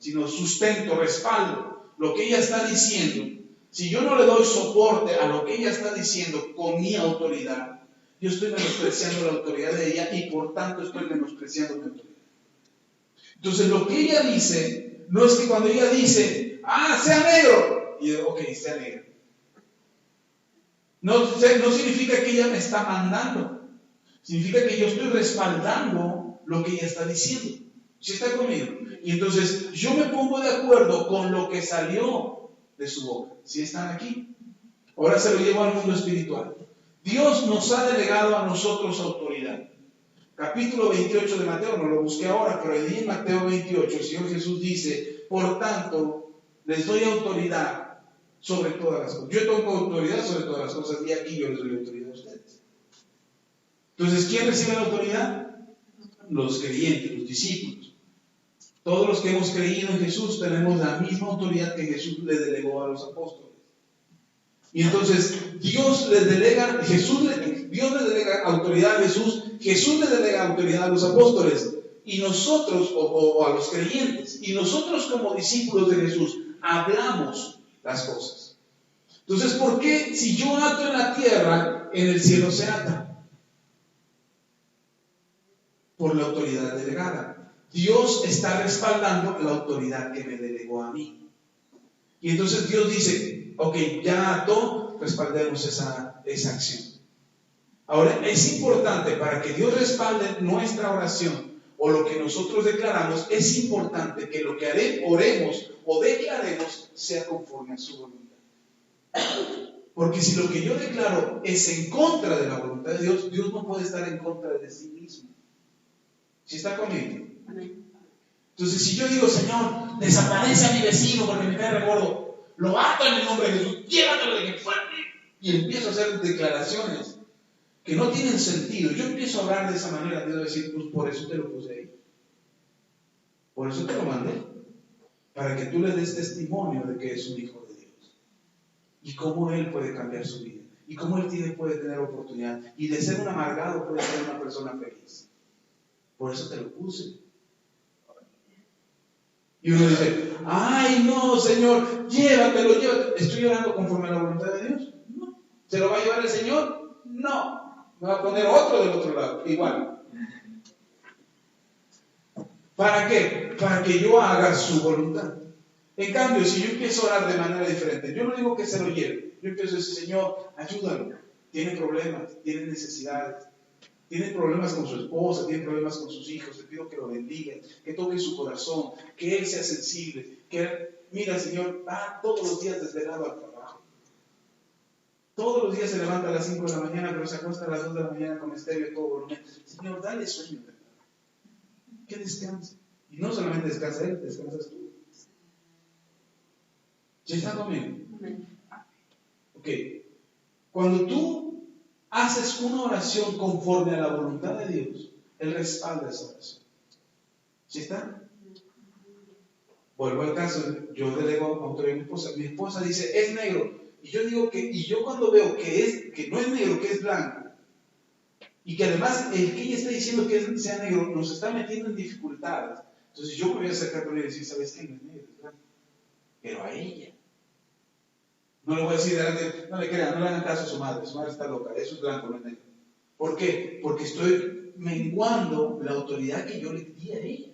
sino sustento, respaldo lo que ella está diciendo, si yo no le doy soporte a lo que ella está diciendo con mi autoridad, yo estoy menospreciando la autoridad de ella y por tanto estoy menospreciando mi autoridad. Entonces lo que ella dice, no es que cuando ella dice, sea negro, y yo, ok, sea negro. No significa que ella me está mandando, significa que yo estoy respaldando lo que ella está diciendo. ¿Sí está conmigo? Y entonces yo me pongo de acuerdo con lo que salió de su boca. ¿Sí están aquí? Ahora se lo llevo al mundo espiritual. Dios nos ha delegado a nosotros autoridad. Capítulo 28 de Mateo, no lo busqué ahora, pero allí en Mateo 28 el Señor Jesús dice, por tanto, les doy autoridad sobre todas las cosas. Yo tengo autoridad sobre todas las cosas y aquí yo les doy autoridad a ustedes. Entonces, ¿quién recibe la autoridad? Los creyentes, los discípulos. Todos los que hemos creído en Jesús tenemos la misma autoridad que Jesús le delegó a los apóstoles. Y entonces Dios les delega autoridad a Jesús le delega autoridad a los apóstoles y nosotros, o a los creyentes, y nosotros como discípulos de Jesús hablamos las cosas. Entonces, ¿por qué si yo ato en la tierra, en el cielo se ata? Por la autoridad delegada. Dios está respaldando la autoridad que me delegó a mí. Y entonces Dios dice, ok, ya ató, respaldemos esa acción. Ahora, es importante para que Dios respalde nuestra oración, o lo que nosotros declaramos, es importante que lo que oremos o declaremos sea conforme a su voluntad. Porque si lo que yo declaro es en contra de la voluntad de Dios, Dios no puede estar en contra de sí mismo. ¿Sí está conmigo? Entonces, si yo digo, Señor, desaparece a mi vecino porque me cae regordo, lo ato en el nombre de Jesús, llévatelo de que fuera, y empiezo a hacer declaraciones que no tienen sentido, yo empiezo a hablar de esa manera, Dios va a decir, pues por eso te lo puse ahí, por eso te lo mandé, para que tú le des testimonio de que es un hijo de Dios, y cómo Él puede cambiar su vida, y cómo Él puede tener oportunidad, y de ser un amargado puede ser una persona feliz. Por eso te lo puse. Y uno dice, ay no, Señor, llévatelo. ¿Estoy llorando conforme a la voluntad de Dios? No. ¿Se lo va a llevar el Señor? No. Me va a poner otro del otro lado, igual. ¿Para qué? Para que yo haga su voluntad. En cambio, si yo empiezo a orar de manera diferente, yo no digo que se lo lleve. Yo empiezo a decir, Señor, ayúdalo. Tiene problemas, tiene necesidades. Tiene problemas con su esposa, tiene problemas con sus hijos. Te pido que lo bendiga, que toque su corazón, que él sea sensible. Mira, Señor, va todos los días desvelado al trabajo. Todos los días se levanta a las 5 de la mañana, pero se acuesta a las 2 de la mañana con estéreo y todo volumen. Señor, dale sueño, que descanse. Y no solamente descansa él, descansas tú. ¿Ya está conmigo? Ok. Cuando tú haces una oración conforme a la voluntad de Dios, Él respalda esa oración. ¿Sí está? Vuelvo al caso, yo delego autoridad a mi esposa. Mi esposa dice, es negro. Y yo digo y yo cuando veo que no es negro, que es blanco, y que además el que ella está diciendo que sea negro nos está metiendo en dificultades. Entonces yo me voy a acercar con ella y decir, ¿sabes qué? No es negro, es blanco. Pero a ella. No le voy a decir delante, no le crean, no le hagan caso a su madre está loca, eso es blanco, no es negro. ¿Por qué? Porque estoy menguando la autoridad que yo le di a ella.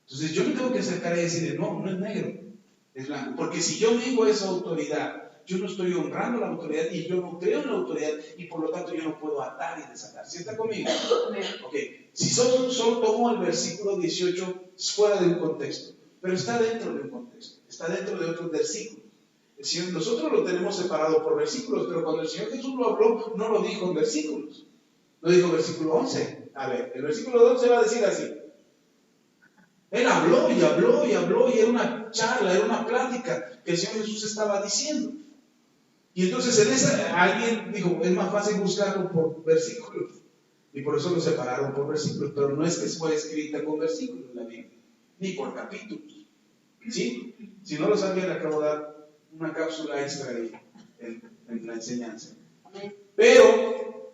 Entonces yo me tengo que acercar a ella y decirle, no es negro, es blanco. Porque si yo mengo esa autoridad, yo no estoy honrando la autoridad y yo no creo en la autoridad y por lo tanto yo no puedo atar y desatar. ¿Sí está conmigo? Ok, si solo tomo el versículo 18 fuera de un contexto, pero está dentro de un contexto, está dentro de otros versículos. Nosotros lo tenemos separado por versículos, pero cuando el Señor Jesús lo habló, no lo dijo en versículos. Lo dijo en versículo 11. A ver, el versículo 11 va a decir así. Él habló y habló y habló y era una charla, era una plática que el Señor Jesús estaba diciendo. Y entonces en esa alguien dijo, es más fácil buscarlo por versículos. Y por eso lo separaron por versículos, pero no es que fue escrita con versículos la Biblia, ni por capítulos. ¿Sí? Si no lo sabía, le acabo de dar una cápsula extra ahí en la enseñanza. Pero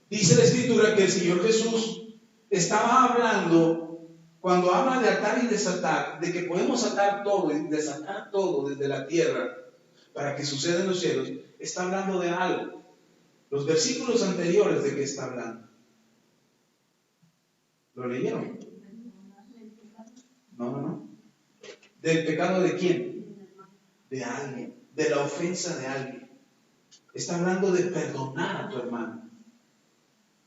dice la Escritura que el Señor Jesús estaba hablando, cuando habla de atar y desatar, de que podemos atar todo y desatar todo desde la tierra para que suceda en los cielos, está hablando de algo. Los versículos anteriores, ¿de qué está hablando? ¿Lo leyeron? No. ¿Del pecado de quién? De alguien, de la ofensa de alguien. Está hablando de perdonar a tu hermano.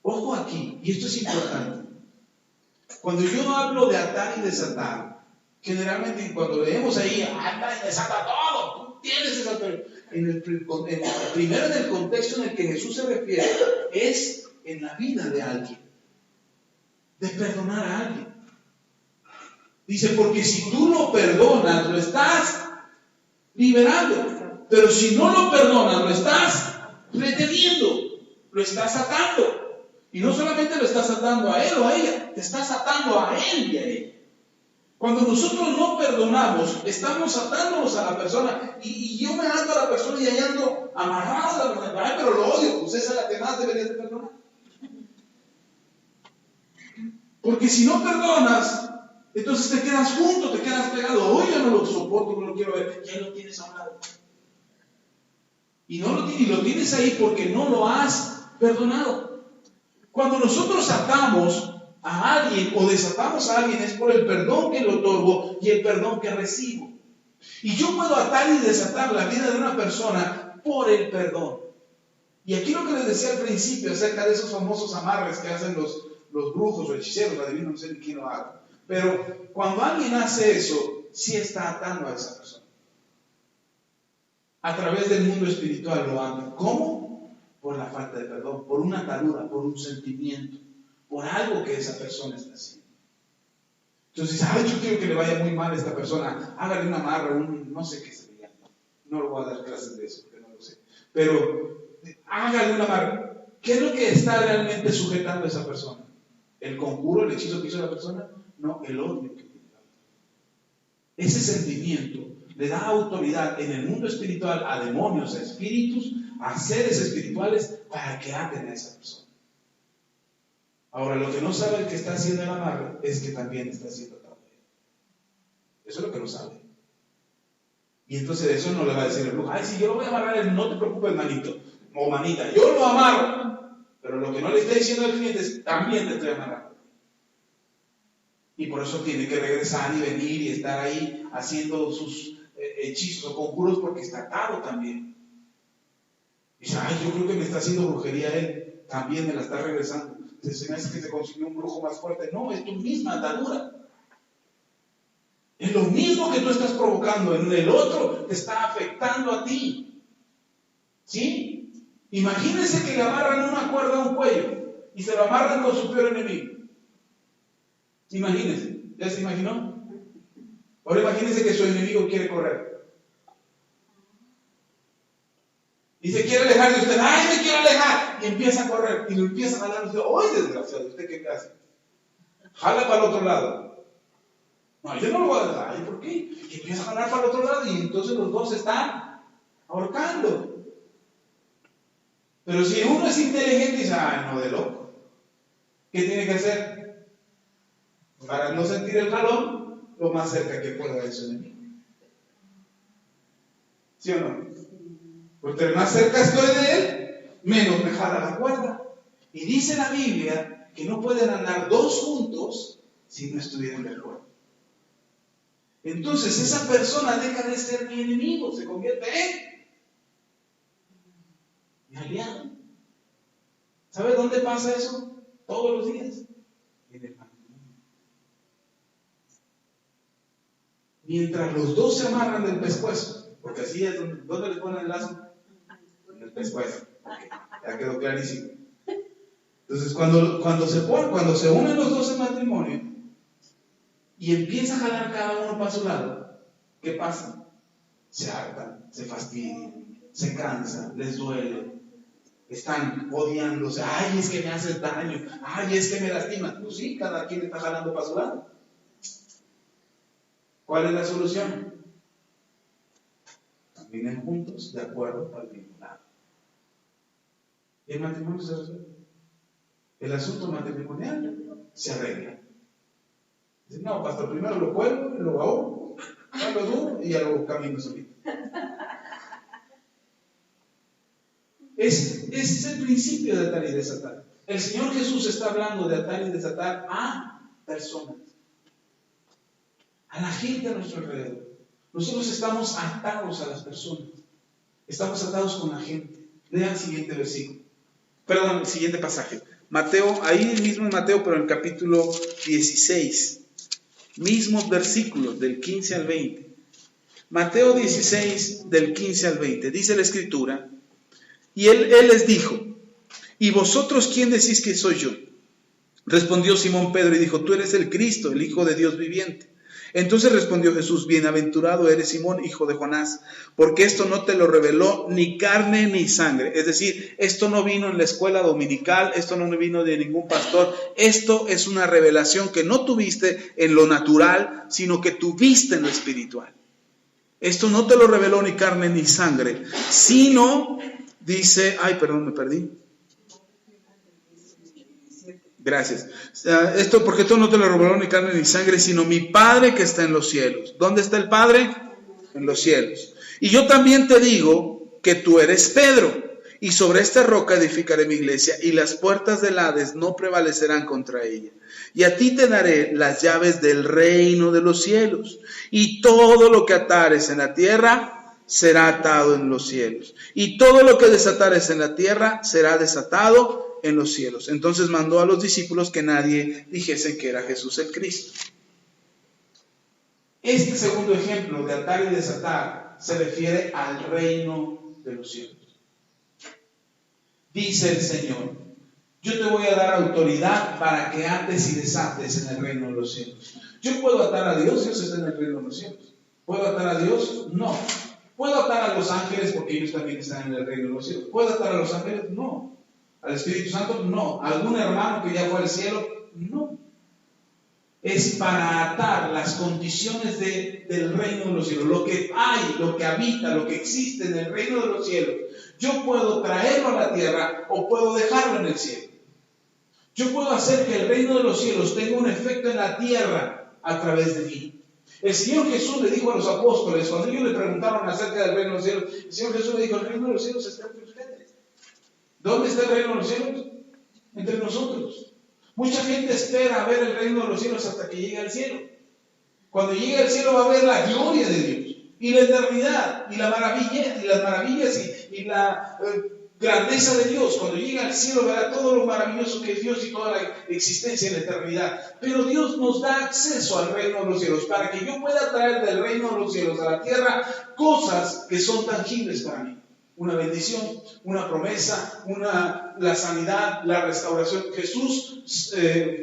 Ojo aquí, y esto es importante. Cuando yo hablo de atar y desatar, generalmente cuando leemos ahí, ata y desata todo, tú tienes esa autoridad. Primero en el contexto en el que Jesús se refiere, es en la vida de alguien, de perdonar a alguien. Dice, porque si tú lo perdonas, lo estás liberando. Pero si no lo perdonas, lo estás reteniendo, lo estás atando. Y no solamente lo estás atando a él o a ella, te estás atando a él y a ella. Cuando nosotros no perdonamos, estamos atándonos a la persona. Y yo me ato a la persona y ahí ando amarrado a la persona. Ay, pero lo odio, pues esa es la que más deberías de perdonar. Porque si no perdonas, entonces te quedas junto, te quedas pegado. Hoy yo no lo soporto, no lo quiero ver. Ya lo tienes a un lado. Y lo tienes ahí porque no lo has perdonado. Cuando nosotros atamos a alguien o desatamos a alguien es por el perdón que le otorgo y el perdón que recibo. Y yo puedo atar y desatar la vida de una persona por el perdón. Y aquí lo que les decía al principio acerca de esos famosos amarres que hacen los brujos o hechiceros, adivinos, no sé ni quién lo haga. Pero cuando alguien hace eso, sí está atando a esa persona. A través del mundo espiritual lo ata. ¿Cómo? Por la falta de perdón, por una atadura, por un sentimiento, por algo que esa persona está haciendo. Entonces, yo quiero que le vaya muy mal a esta persona, hágale una amarre, no sé qué sería. No le voy a dar clases de eso, porque no lo sé. Pero hágale una amarre. ¿Qué es lo que está realmente sujetando a esa persona? ¿El conjuro, el hechizo que hizo la persona? No, el odio que tiene. Ese sentimiento le da autoridad en el mundo espiritual a demonios, a espíritus, a seres espirituales para que aten a esa persona. Ahora, lo que no sabe el que está haciendo el amarre es que también está haciendo atado. Eso es lo que no sabe. Y entonces eso no le va a decir el brujo, ay, si yo lo voy a amarrar, no te preocupes, manito o manita, yo lo amarro. Pero lo que no le está diciendo al cliente es, también te estoy amarrando. Y por eso tiene que regresar y venir y estar ahí haciendo sus hechizos o conjuros porque está atado también. Y dice, yo creo que me está haciendo brujería él, también me la está regresando. Se me hace que se consiguió un brujo más fuerte. No, es tu misma atadura. Es lo mismo que tú estás provocando en el otro, te está afectando a ti. ¿Sí? Imagínense que le amarran una cuerda a un cuello y se lo amarran con su peor enemigo. Imagínense, ¿ya se imaginó? Ahora imagínense que su enemigo quiere correr. Y se quiere alejar de usted. ¡Ay, me quiero alejar! Y empieza a correr. Y lo empieza a jalar. Usted, ¡ay, desgraciado! ¿Usted qué hace? Jala para el otro lado. No, yo no lo voy a dejar. ¿Y por qué? Y empieza a jalar para el otro lado. Y entonces los dos se están ahorcando. Pero si uno es inteligente, dice, no, de loco. ¿Qué tiene que hacer? Para no sentir el jalón, lo más cerca que pueda de su enemigo. ¿Sí o no? Porque más cerca estoy de él, menos me jala la cuerda. Y dice la Biblia que no pueden andar dos juntos si no estuvieran de acuerdo. Entonces esa persona deja de ser mi enemigo, se convierte en mi aliado. ¿Sabe dónde pasa eso? Todos los días. En el matrimonio. Mientras los dos se amarran del pescuezo, porque así es donde le ponen el lazo. En el pescuezo. Okay. Ya quedó clarísimo. Entonces cuando se unen los dos en matrimonio y empieza a jalar cada uno para su lado, ¿qué pasa? Se hartan, se fastidian, se cansan, les duele, están odiándose. Ay, es que me haces daño, ay, es que me lastimas. Pues sí, cada quien está jalando para su lado. ¿Cuál es la solución? Caminen juntos de acuerdo para el mismo lado. Y el matrimonio se resuelve. El asunto matrimonial se arregla. Dice, no, pastor, primero lo cuelgo, lo ahogo, lo duro y ya lo camino solito. Es el principio de atar y desatar. El Señor Jesús está hablando de atar y desatar a personas, a la gente a nuestro alrededor. Nosotros estamos atados a las personas, estamos atados con la gente. Lea el siguiente versículo. Perdón, el siguiente pasaje. Mateo, ahí mismo en Mateo, pero en el capítulo 16. Mismos versículos del 15 al 20. Mateo 16, del 15 al 20. Dice la Escritura: y él les dijo, ¿y vosotros quién decís que soy yo? Respondió Simón Pedro y dijo, tú eres el Cristo, el Hijo de Dios viviente. Entonces respondió Jesús, bienaventurado eres Simón, hijo de Jonás, porque esto no te lo reveló ni carne ni sangre. Es decir, esto no vino en la escuela dominical, esto no vino de ningún pastor. Esto es una revelación que no tuviste en lo natural, sino que tuviste en lo espiritual. Esto no te lo reveló ni carne ni sangre, sino, dice, me perdí. Gracias. Esto porque esto no te lo reveló ni carne ni sangre, sino mi Padre que está en los cielos. ¿Dónde está el Padre? En los cielos. Y yo también te digo que tú eres Pedro, y sobre esta roca edificaré mi iglesia, y las puertas del Hades no prevalecerán contra ella. Y a ti te daré las llaves del reino de los cielos, y todo lo que atares en la tierra será atado en los cielos, y todo lo que desatares en la tierra será desatado en los cielos. Entonces mandó a los discípulos que nadie dijese que era Jesús el Cristo. Este segundo ejemplo de atar y desatar se refiere al reino de los cielos. Dice el Señor: yo te voy a dar autoridad para que ates y desates en el reino de los cielos. Yo puedo atar a Dios, Dios está en el reino de los cielos. ¿Puedo atar a Dios? No. ¿Puedo atar a los ángeles porque ellos también están en el reino de los cielos? ¿Puedo atar a los ángeles? No. ¿Al Espíritu Santo? No. ¿Algún hermano que ya fue al cielo? No. Es para atar las condiciones del reino de los cielos, lo que hay, lo que habita, lo que existe en el reino de los cielos. Yo puedo traerlo a la tierra o puedo dejarlo en el cielo. Yo puedo hacer que el reino de los cielos tenga un efecto en la tierra a través de mí. El Señor Jesús le dijo a los apóstoles, cuando ellos le preguntaron acerca del reino de los cielos, el Señor Jesús le dijo: el reino de los cielos está entre ustedes. ¿Dónde está el reino de los cielos? Entre nosotros. Mucha gente espera ver el reino de los cielos hasta que llegue al cielo. Cuando llegue al cielo va a ver la gloria de Dios y la eternidad y la maravilla y las maravillas y la grandeza de Dios. Cuando llegue al cielo verá todo lo maravilloso que es Dios y toda la existencia en la eternidad. Pero Dios nos da acceso al reino de los cielos para que yo pueda traer del reino de los cielos a la tierra cosas que son tangibles para mí. Una bendición, una promesa, la sanidad, la restauración. Jesús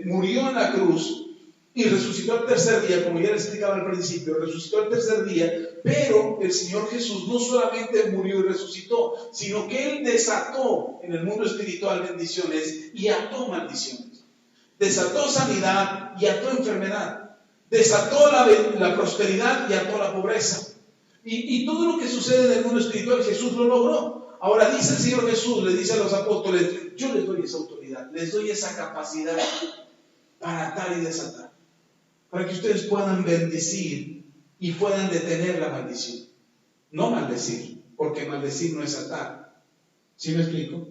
murió en la cruz y resucitó al tercer día, como ya les explicaba al principio, resucitó al tercer día, pero el Señor Jesús no solamente murió y resucitó, sino que Él desató en el mundo espiritual bendiciones y ató maldiciones. Desató sanidad y ató enfermedad. Desató la prosperidad y ató la pobreza. Y todo lo que sucede en el mundo espiritual, Jesús lo logró. Ahora dice el Señor Jesús, le dice a los apóstoles: yo les doy esa autoridad, les doy esa capacidad para atar y desatar, para que ustedes puedan bendecir y puedan detener la maldición. No maldecir, porque maldecir no es atar. ¿Sí me explico?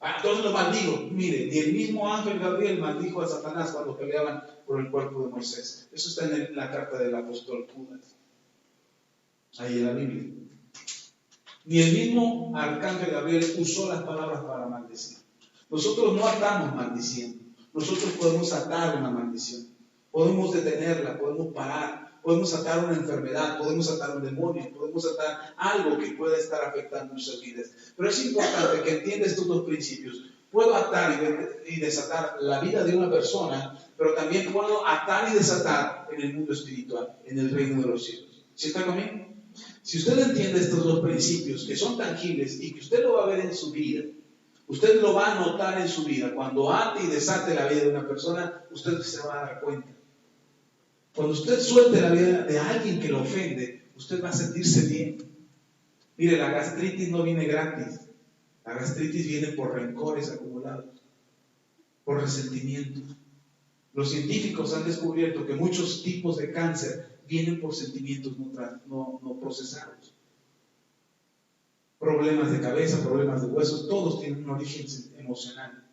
Entonces lo maldigo. Mire, ni el mismo ángel Gabriel maldijo a Satanás cuando peleaban por el cuerpo de Moisés. Eso está en la carta del apóstol Judas, ahí en la Biblia. Ni el mismo arcángel Gabriel usó las palabras para maldecir. Nosotros no atamos maldiciendo. Nosotros podemos atar una maldición, podemos detenerla, podemos parar, podemos atar una enfermedad, podemos atar un demonio, podemos atar algo que pueda estar afectando nuestras vidas. Pero es importante que entiendas estos dos principios. Puedo atar y desatar la vida de una persona, pero también puedo atar y desatar en el mundo espiritual, en el reino de los cielos. ¿Sí está conmigo? Si usted entiende estos dos principios que son tangibles y que usted lo va a ver en su vida, usted lo va a notar en su vida. Cuando ate y desate la vida de una persona, usted se va a dar cuenta. Cuando usted suelte la vida de alguien que lo ofende, usted va a sentirse bien. Mire, la gastritis no viene gratis. La gastritis viene por rencores acumulados, por resentimientos. Los científicos han descubierto que muchos tipos de cáncer vienen por sentimientos no procesados. Problemas de cabeza, problemas de huesos, todos tienen un origen emocional.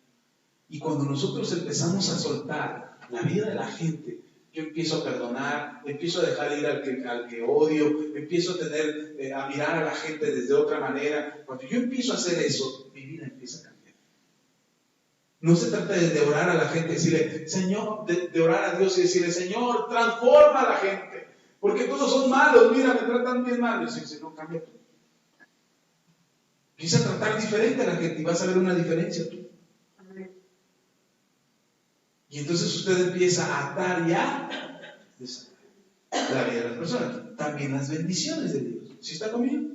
Y cuando nosotros empezamos a soltar la vida de la gente, yo empiezo a perdonar, empiezo a dejar ir al que odio, empiezo a mirar a la gente desde otra manera. Cuando yo empiezo a hacer eso, mi vida empieza a cambiar. No se trata de orar a la gente y decirle, Señor, de orar a Dios y decirle, Señor, transforma a la gente, porque todos son malos, mira, me tratan bien mal. Y dice, no, cambia tú. Empieza a tratar diferente a la gente y vas a ver una diferencia tú. Y entonces usted empieza a atar ya la vida de las personas. También las bendiciones de Dios. ¿Sí está conmigo?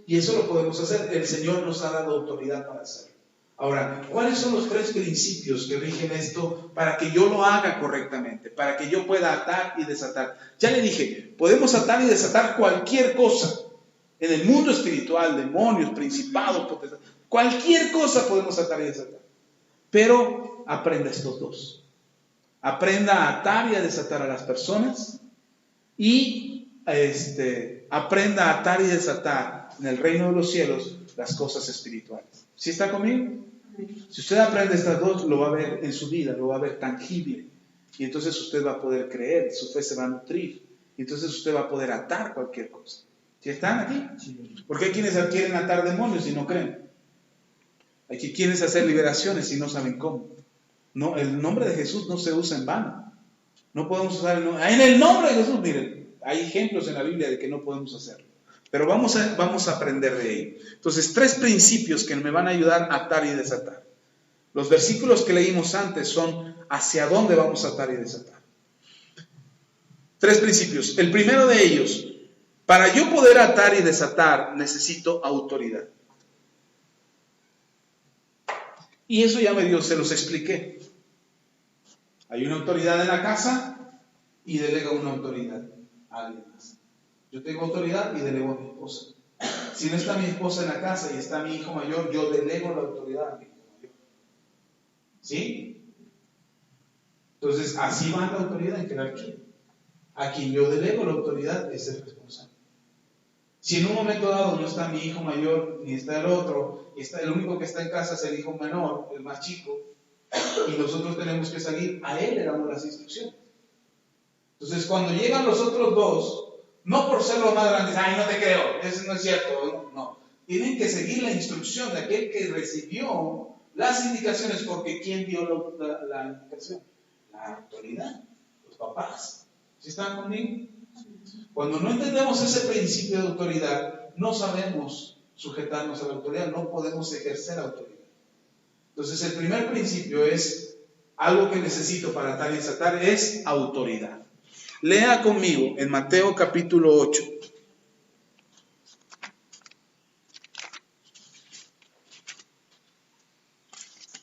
Y eso lo podemos hacer. El Señor nos ha dado autoridad para hacerlo. Ahora, ¿cuáles son los 3 principios que rigen esto para que yo lo haga correctamente? Para que yo pueda atar y desatar. Ya le dije, podemos atar y desatar cualquier cosa. En el mundo espiritual, demonios, principados, potestades, cualquier cosa podemos atar y desatar. Pero aprenda estos dos. Aprenda a atar y a desatar a las personas y aprenda a atar y desatar en el reino de los cielos las cosas espirituales. ¿Sí está conmigo? Si usted aprende estas dos, lo va a ver en su vida, lo va a ver tangible. Y entonces usted va a poder creer, su fe se va a nutrir. Y entonces usted va a poder atar cualquier cosa. ¿Sí están aquí? Sí. Porque hay quienes quieren atar demonios y no creen. Hay que quienes hacer liberaciones y no saben cómo. No, el nombre de Jesús no se usa en vano. No podemos usar el nombre. En el nombre de Jesús, miren, hay ejemplos en la Biblia de que no podemos hacerlo. Pero vamos a aprender de ello. Entonces, 3 principios que me van a ayudar a atar y desatar. Los versículos que leímos antes son hacia dónde vamos a atar y desatar. 3 principios. El primero de ellos, para yo poder atar y desatar, necesito autoridad. Y eso ya se los expliqué. Hay una autoridad en la casa y delega una autoridad a alguien más. Yo tengo autoridad y delego a mi esposa. Si no está mi esposa en la casa y está mi hijo mayor, yo delego la autoridad a mi hijo mayor. ¿Sí? Entonces, así va la autoridad en jerarquía. A quien yo delego la autoridad es el responsable. Si en un momento dado no está mi hijo mayor ni está el otro, y el único que está en casa es el hijo menor, el más chico, y nosotros tenemos que salir, a él le damos las instrucciones. Entonces, cuando llegan los otros 2, no por ser los más grandes, ay, no te creo, eso no es cierto, no. Tienen que seguir la instrucción de aquel que recibió las indicaciones, porque ¿quién dio la indicación? La autoridad, los papás. ¿Sí están conmigo? Cuando no entendemos ese principio de autoridad, no sabemos sujetarnos a la autoridad, no podemos ejercer autoridad. Entonces, el primer principio es, algo que necesito para atar y desatar, es autoridad. Lea conmigo en Mateo capítulo 8.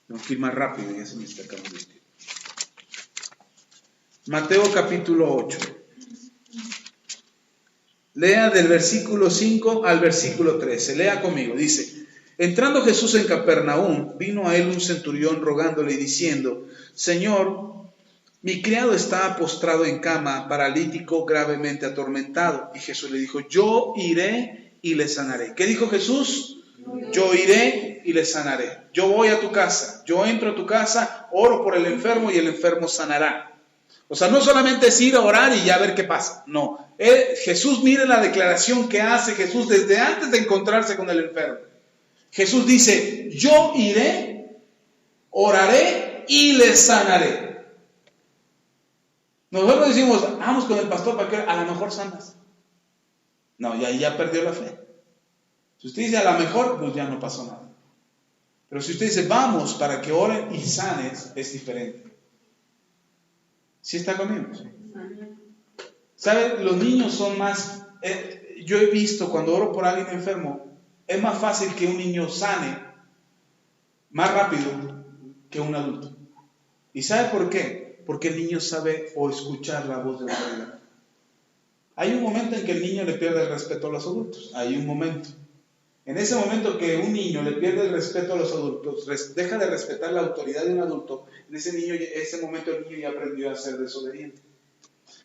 Tengo que ir más rápido, ya se me está acabando el tiempo. Mateo capítulo 8. Lea del versículo 5 al versículo 13. Lea conmigo. Dice: entrando Jesús en Capernaum, vino a él un centurión rogándole y diciendo: Señor, mi criado está postrado en cama, paralítico, gravemente atormentado. Y Jesús le dijo: yo iré y le sanaré. ¿Qué dijo Jesús? Yo iré y le sanaré. Yo voy a tu casa, yo entro a tu casa, oro por el enfermo y el enfermo sanará. O sea, no solamente es ir a orar y ya ver qué pasa. No, Jesús, mire la declaración que hace Jesús desde antes de encontrarse con el enfermo. Jesús dice: yo iré, oraré y le sanaré. Nosotros decimos: vamos con el pastor para que a lo mejor sanas. No, ya perdió la fe. Si usted dice a lo mejor, pues ya no pasó nada. Pero si usted dice vamos para que oren y sanes, es diferente. ¿Sí está conmigo? ¿Sabe? Los niños son más... yo he visto cuando oro por alguien enfermo, es más fácil que un niño sane más rápido que un adulto. ¿Y sabe por qué? Porque el niño sabe o escuchar la voz de la autoridad. Hay un momento en que el niño le pierde el respeto a los adultos. Hay un momento. En ese momento que un niño le pierde el respeto a los adultos, deja de respetar la autoridad de un adulto, en ese momento el niño ya aprendió a ser desobediente.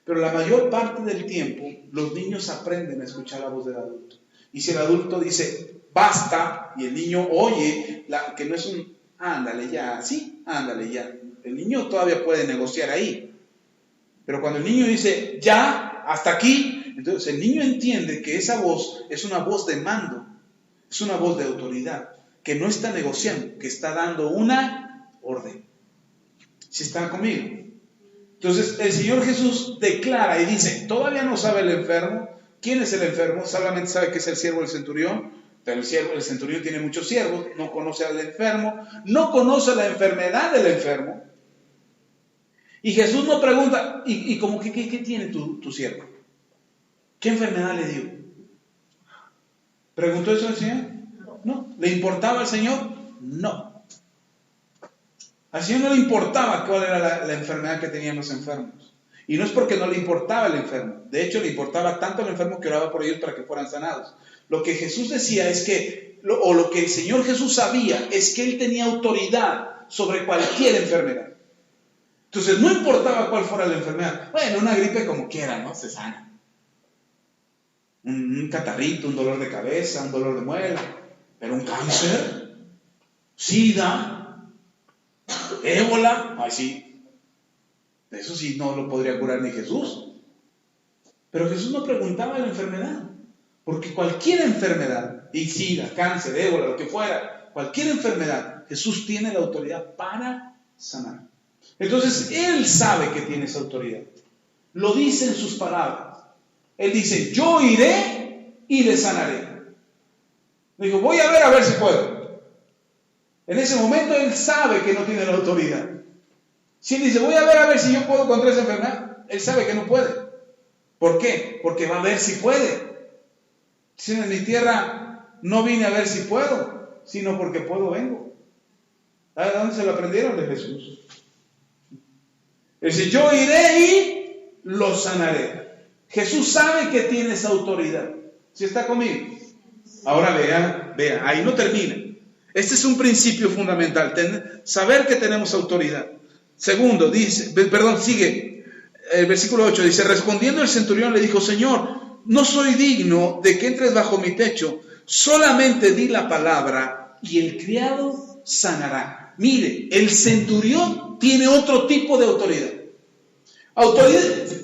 Pero la mayor parte del tiempo, los niños aprenden a escuchar la voz del adulto. Y si el adulto dice, basta, y el niño oye, que no es un, ándale ya, sí, ándale ya. El niño todavía puede negociar ahí. Pero cuando el niño dice, ya, hasta aquí, entonces el niño entiende que esa voz es una voz de mando, es una voz de autoridad, que no está negociando, que está dando una orden. ¿Sí están conmigo? Entonces el Señor Jesús declara y dice, todavía no sabe el enfermo. ¿Quién es el enfermo? Solamente sabe que es el siervo del centurión, pero el centurión tiene muchos siervos, no conoce al enfermo, no conoce la enfermedad del enfermo. Y Jesús no pregunta, ¿y como qué tiene tu siervo? ¿Qué enfermedad le dio? ¿Preguntó eso el Señor? No. ¿Le importaba al Señor? No. Al Señor no le importaba cuál era la enfermedad que tenían los enfermos. Y no es porque no le importaba el enfermo. De hecho, le importaba tanto al enfermo que oraba por ellos para que fueran sanados. Lo que Jesús decía es que, lo que el Señor Jesús sabía, es que Él tenía autoridad sobre cualquier enfermedad. Entonces, no importaba cuál fuera la enfermedad. Bueno, una gripe como quiera, ¿no? Se sana. Un catarrito, un dolor de cabeza, un dolor de muela. Pero un cáncer, SIDA, ébola, ay sí, eso sí no lo podría curar ni Jesús. Pero Jesús no preguntaba la enfermedad, porque cualquier enfermedad, y SIDA, cáncer, ébola, lo que fuera, cualquier enfermedad, Jesús tiene la autoridad para sanar. Entonces, Él sabe que tiene esa autoridad. Lo dice en sus palabras. Él dice, yo iré y le sanaré. Digo, voy a ver si puedo. En ese momento Él sabe que no tiene la autoridad. Si Él dice, voy a ver si yo puedo contra esa enfermedad, Él sabe que no puede. ¿Por qué? Porque va a ver si puede. Si en mi tierra no vine a ver si puedo, sino porque puedo vengo. ¿De dónde se lo aprendieron? De Jesús. Dice, yo iré y lo sanaré. Jesús sabe que tiene esa autoridad. ¿Sí está conmigo? Ahora vea, ahí no termina. Este es un principio fundamental, saber que tenemos autoridad. Segundo, sigue el versículo 8, dice, respondiendo el centurión le dijo, Señor, no soy digno de que entres bajo mi techo, solamente di la palabra y el criado sanará. Mire, el centurión tiene otro tipo de autoridad.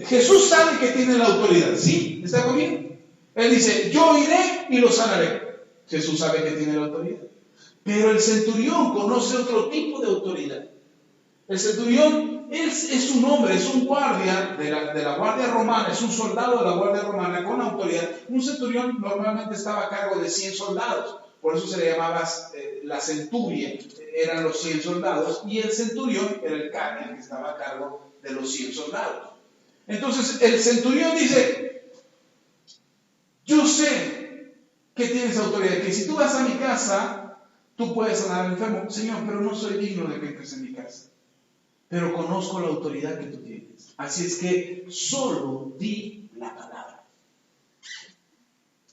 Jesús sabe que tiene la autoridad, ¿sí? ¿Está conmigo? Él dice, yo iré y lo sanaré. Jesús sabe que tiene la autoridad. Pero el centurión conoce otro tipo de autoridad. El centurión es un hombre, es un guardia de la guardia romana, es un soldado de la guardia romana con autoridad. Un centurión normalmente estaba a cargo de 100 soldados. Por eso se le llamaba la centuria. Eran los 100 soldados. Y el centurión era el cargo que estaba a cargo de los 100 soldados. Entonces el centurión dice, yo sé que tienes autoridad, que si tú vas a mi casa, tú puedes sanar al enfermo. Señor, pero no soy digno de que entres en mi casa. Pero conozco la autoridad que tú tienes. Así es que solo di la palabra.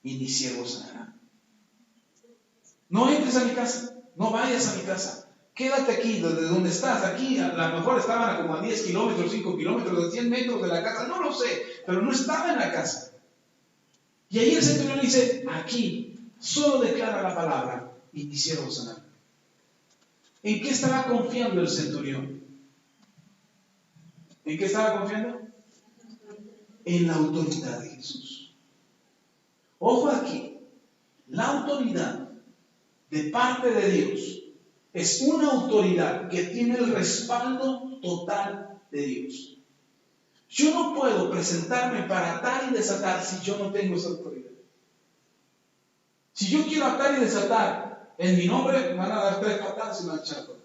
Y mi siervo sanará. No entres a mi casa, no vayas a mi casa. Quédate aquí, desde donde estás, aquí, a lo mejor estaban como a 10 kilómetros, 5 kilómetros, a 100 metros de la casa, no lo sé, pero no estaba en la casa. Y ahí el centurión dice, aquí, solo declara la palabra y mi siervo sanará. ¿En qué estaba confiando el centurión? ¿En qué estaba confiando? En la autoridad de Jesús. Ojo aquí, la autoridad de parte de Dios es una autoridad que tiene el respaldo total de Dios. Yo no puedo presentarme para atar y desatar si yo no tengo esa autoridad. Si yo quiero atar y desatar, en mi nombre me van a dar 3 patadas y me van a echar fuera.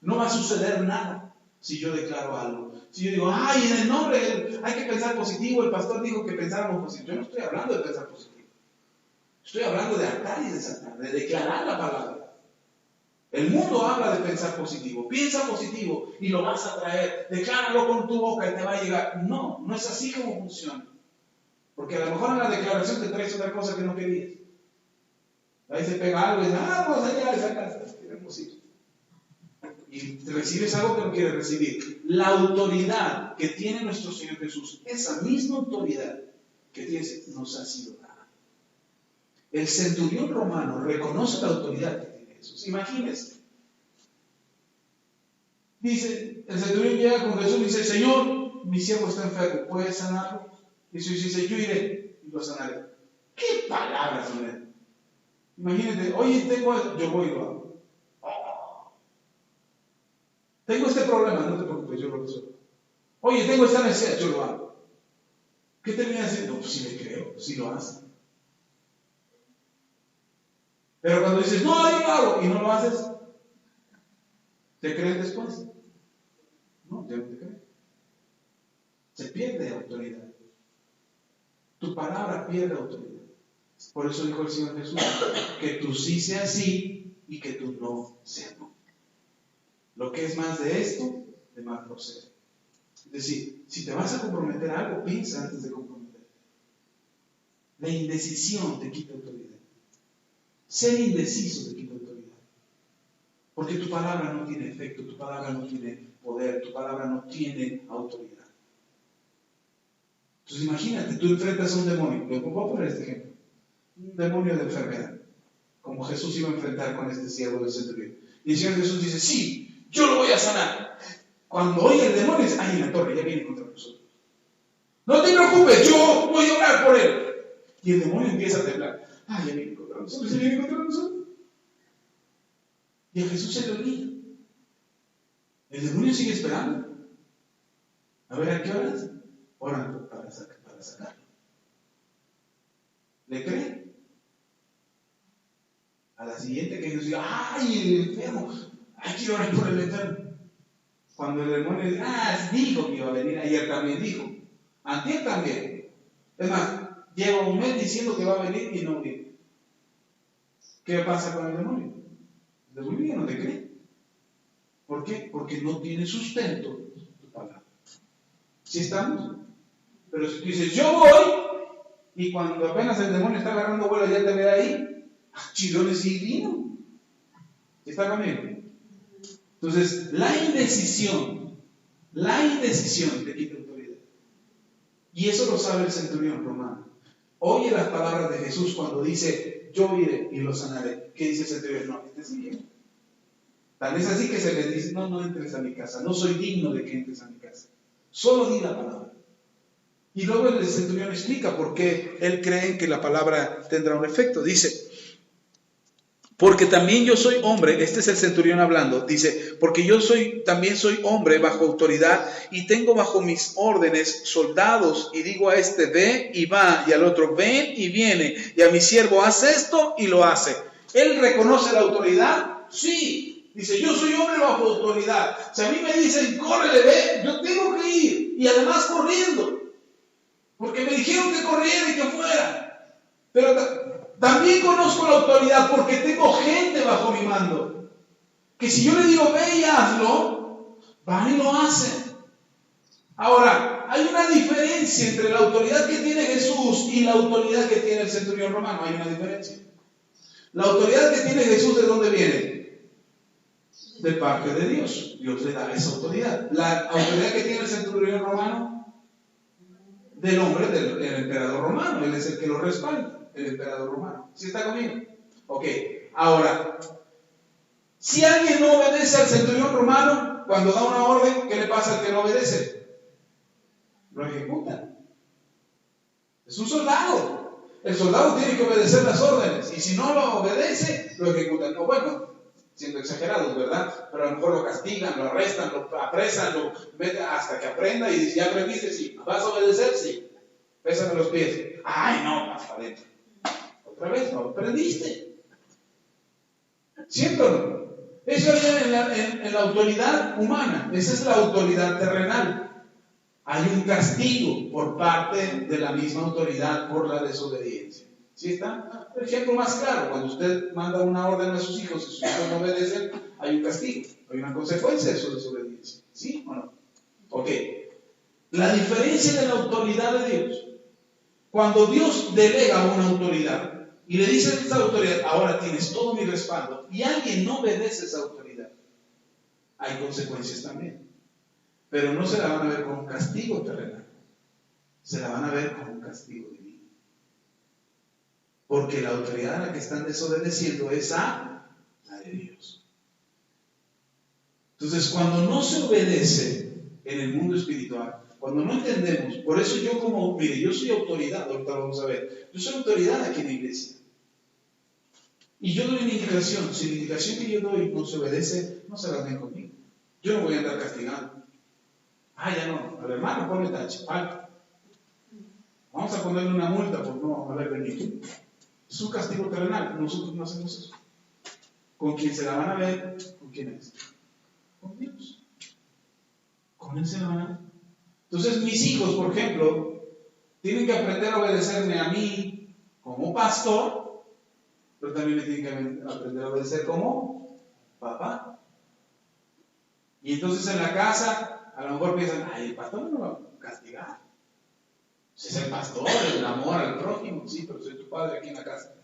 No va a suceder nada si yo declaro algo. Si yo digo, en el nombre hay que pensar positivo, el pastor dijo que pensáramos positivo. Yo no estoy hablando de pensar positivo. Estoy hablando de atar y desatar, de declarar la palabra. El mundo habla de pensar positivo. Piensa positivo y lo vas a traer. Decláralo con tu boca y te va a llegar. No, no es así como funciona. Porque a lo mejor en la declaración te traes otra cosa que no querías. Ahí se pega algo y dices, vamos allá a esa casa. Queremos ir. Y recibes algo que no quieres recibir. La autoridad que tiene nuestro Señor Jesús, esa misma autoridad que tienes, nos ha sido dada. El centurión romano reconoce la autoridad que tiene Jesús. Imagínense. Dice, el centurión llega con Jesús y dice, Señor, mi siervo está enfermo, ¿puedes sanarlo? Y Jesús dice, yo iré y lo sanaré. ¿Qué palabras son esas? Imagínate, oye, yo voy y lo hago. Tengo este problema, no te preocupes, yo lo resuelvo. Oye, tengo esta necesidad, yo lo hago. ¿Qué termina haciendo? Pues si le creo, si lo hace. Pero cuando dices, no, yo lo hago, y no lo haces, ¿te creen después? No, ya no te creen. Se pierde autoridad. Tu palabra pierde autoridad. Por eso dijo el Señor Jesús, que tu sí sea sí y que tu no sea no. Lo que es más de esto, de más procede. Es decir, si te vas a comprometer a algo, piensa antes de comprometerte. La indecisión te quita autoridad. Ser indeciso te quita autoridad. Porque tu palabra no tiene efecto, tu palabra no tiene poder, tu palabra no tiene autoridad. Entonces imagínate, tú enfrentas a un demonio. Voy a poner este ejemplo. Un demonio de enfermedad. Como Jesús iba a enfrentar con este siervo del centurión. Y el Señor Jesús dice, sí, yo lo voy a sanar. Cuando oye el demonio, dice, en la torre, ya viene contra nosotros. No te preocupes, yo voy a orar por él. Y el demonio empieza a temblar. Ya viene contra nosotros, ya viene contra nosotros. Y a Jesús se le olvida. El demonio sigue esperando. A ver, ¿a qué horas? Oran para sacarlo. ¿Le cree? A la siguiente que Jesús diga, ¡ay, el enfermo! Hay que orar por el enfermo. Cuando el demonio dice, dijo que iba a venir, ayer también dijo, antier también. Es más, lleva un mes diciendo que va a venir y no viene. ¿Qué pasa con el demonio? El demonio ya no te cree. ¿Por qué? Porque no tiene sustento tu palabra. ¿Sí estamos? Pero si tú dices, yo voy, y cuando apenas el demonio está agarrando vuelo, ya te ve ahí, chidones y vino. ¿Está conmigo? Entonces, la indecisión te quita autoridad. Y eso lo sabe el centurión romano. Oye las palabras de Jesús cuando dice, yo iré y lo sanaré. ¿Qué dice el centurión? No, este sí viene. Tal vez así que se les dice, no entres a mi casa, no soy digno de que entres a mi casa. Solo di la palabra. Y luego el centurión explica por qué él cree que la palabra tendrá un efecto. Dice, porque también yo soy hombre, este es el centurión hablando, dice, porque yo también soy hombre bajo autoridad y tengo bajo mis órdenes soldados y digo a este ve y va y al otro ven y viene y a mi siervo haz esto y lo hace. ¿Él reconoce la autoridad? Sí. Dice, yo soy hombre bajo autoridad. Si a mí me dicen, córrele, ve, yo tengo que ir. Y además corriendo. Porque me dijeron que corriera y que fuera. Pero también conozco la autoridad porque tengo gente bajo mi mando. Que si yo le digo, ve y hazlo, van y lo hacen. Ahora, hay una diferencia entre la autoridad que tiene Jesús y la autoridad que tiene el centurión romano. Hay una diferencia. La autoridad que tiene Jesús, ¿de dónde viene? De parte de Dios. Dios le da esa autoridad. La autoridad que tiene el centurión romano, del hombre, del emperador romano. Él es el que lo respalda, el emperador romano. ¿Sí está conmigo? Ok. Ahora, si alguien no obedece al centurión romano, cuando da una orden, ¿qué le pasa al que no obedece? Lo ejecutan. Es un soldado. El soldado tiene que obedecer las órdenes. Y si no lo obedece, lo ejecutan. No, bueno, siendo exagerados, ¿verdad? Pero a lo mejor lo castigan, lo arrestan, lo apresan, lo meten hasta que aprenda y dice, ¿ya aprendiste? Sí. ¿Vas a obedecer? Sí. Pésame los pies. ¡Ay, no! Vas para adentro. Otra vez, no aprendiste. ¿Cierto o no? Eso es en la autoridad humana. Esa es la autoridad terrenal. Hay un castigo por parte de la misma autoridad por la desobediencia. ¿Sí está? El ejemplo más claro, cuando usted manda una orden a sus hijos y sus hijos no obedecen, hay un castigo, hay una consecuencia de su desobediencia. ¿Sí o no? Ok. La diferencia de la autoridad de Dios. Cuando Dios delega una autoridad y le dice a esa autoridad, ahora tienes todo mi respaldo, y alguien no obedece a esa autoridad, hay consecuencias también. Pero no se la van a ver con un castigo terrenal, se la van a ver con un castigo divino. Porque la autoridad a la que están desobedeciendo es a la de Dios. Entonces, cuando no se obedece en el mundo espiritual, cuando no entendemos, por eso yo soy autoridad, ahorita lo vamos a ver, yo soy autoridad aquí en la iglesia. Y yo doy una indicación, si la indicación que yo doy no se obedece, no se la den conmigo. Yo no voy a andar castigando. Ya no, al hermano ponle tache, falta. Vamos a ponerle una multa por no haber venido. Es un castigo terrenal, nosotros no hacemos eso. ¿Con quién se la van a ver? ¿Con quién es? Con Dios. Con Él se la van a ver. Entonces mis hijos, por ejemplo, tienen que aprender a obedecerme a mí como pastor, pero también me tienen que aprender a obedecer como papá. Y entonces en la casa, a lo mejor piensan, el pastor no me va a castigar. Es el pastor, el amor al prójimo, sí, pero soy tu padre aquí en la casa.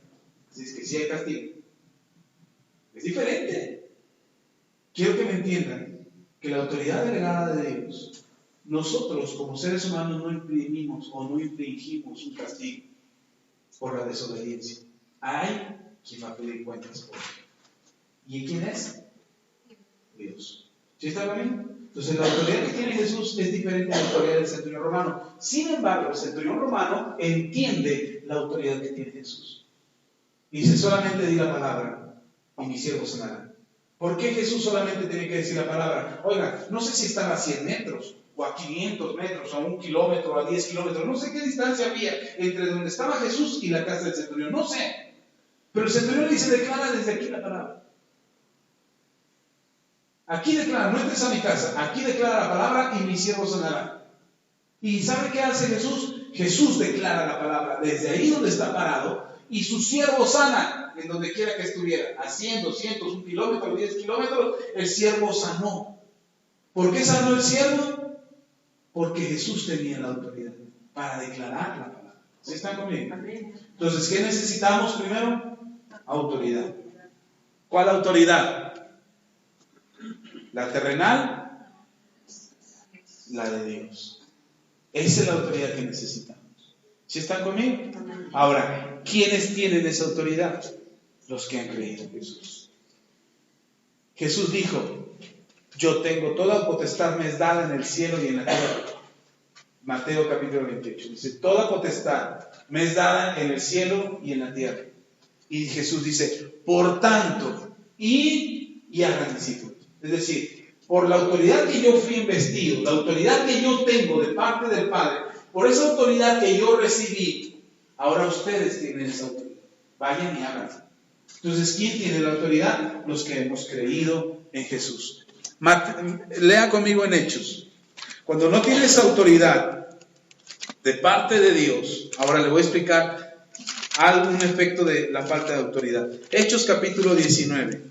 Así es que sí hay castigo. Es diferente. Quiero que me entiendan que la autoridad delegada de Dios, nosotros como seres humanos no imprimimos o no infringimos un castigo por la desobediencia. Hay quien va a pedir cuentas por él. ¿Y quién es? Dios. ¿Sí está bien? Entonces la autoridad que tiene Jesús es diferente a la autoridad del centurión romano. Sin embargo, el centurión romano entiende la autoridad que tiene Jesús. Dice, solamente di la palabra y mi siervo sanará. ¿Por qué Jesús solamente tiene que decir la palabra? Oiga, no sé si estaba a 100 metros, o a 500 metros, a 1 kilómetro, a 10 kilómetros, no sé qué distancia había entre donde estaba Jesús y la casa del centurión, no sé. Pero el centurión dice, declara desde aquí la palabra. Aquí declara, no entres a mi casa, aquí declara la palabra y mi siervo sanará. ¿Y sabe qué hace Jesús? Jesús declara la palabra desde ahí donde está parado y su siervo sana en donde quiera que estuviera, a 100, 200, 1 kilómetro, 10 kilómetros, el siervo sanó. ¿Por qué sanó el siervo? Porque Jesús tenía la autoridad para declarar la palabra. ¿Sí están conmigo? Entonces, ¿qué necesitamos primero? Autoridad. ¿Cuál autoridad? La terrenal, la de Dios. Esa es la autoridad que necesitamos. ¿Sí están conmigo? Ahora, ¿quiénes tienen esa autoridad? Los que han creído en Jesús. Jesús dijo, yo tengo toda potestad me es dada en el cielo y en la tierra. Mateo capítulo 28. Dice, toda potestad me es dada en el cielo y en la tierra. Y Jesús dice, por tanto, y hagan discípulos. Es decir, por la autoridad que yo fui investido, la autoridad que yo tengo de parte del Padre, por esa autoridad que yo recibí, ahora ustedes tienen esa autoridad. Vayan y háganlo. Entonces, ¿quién tiene la autoridad? Los que hemos creído en Jesús. Lea conmigo en Hechos. Cuando no tienes autoridad de parte de Dios, ahora le voy a explicar algún efecto de la falta de autoridad. Hechos capítulo 19.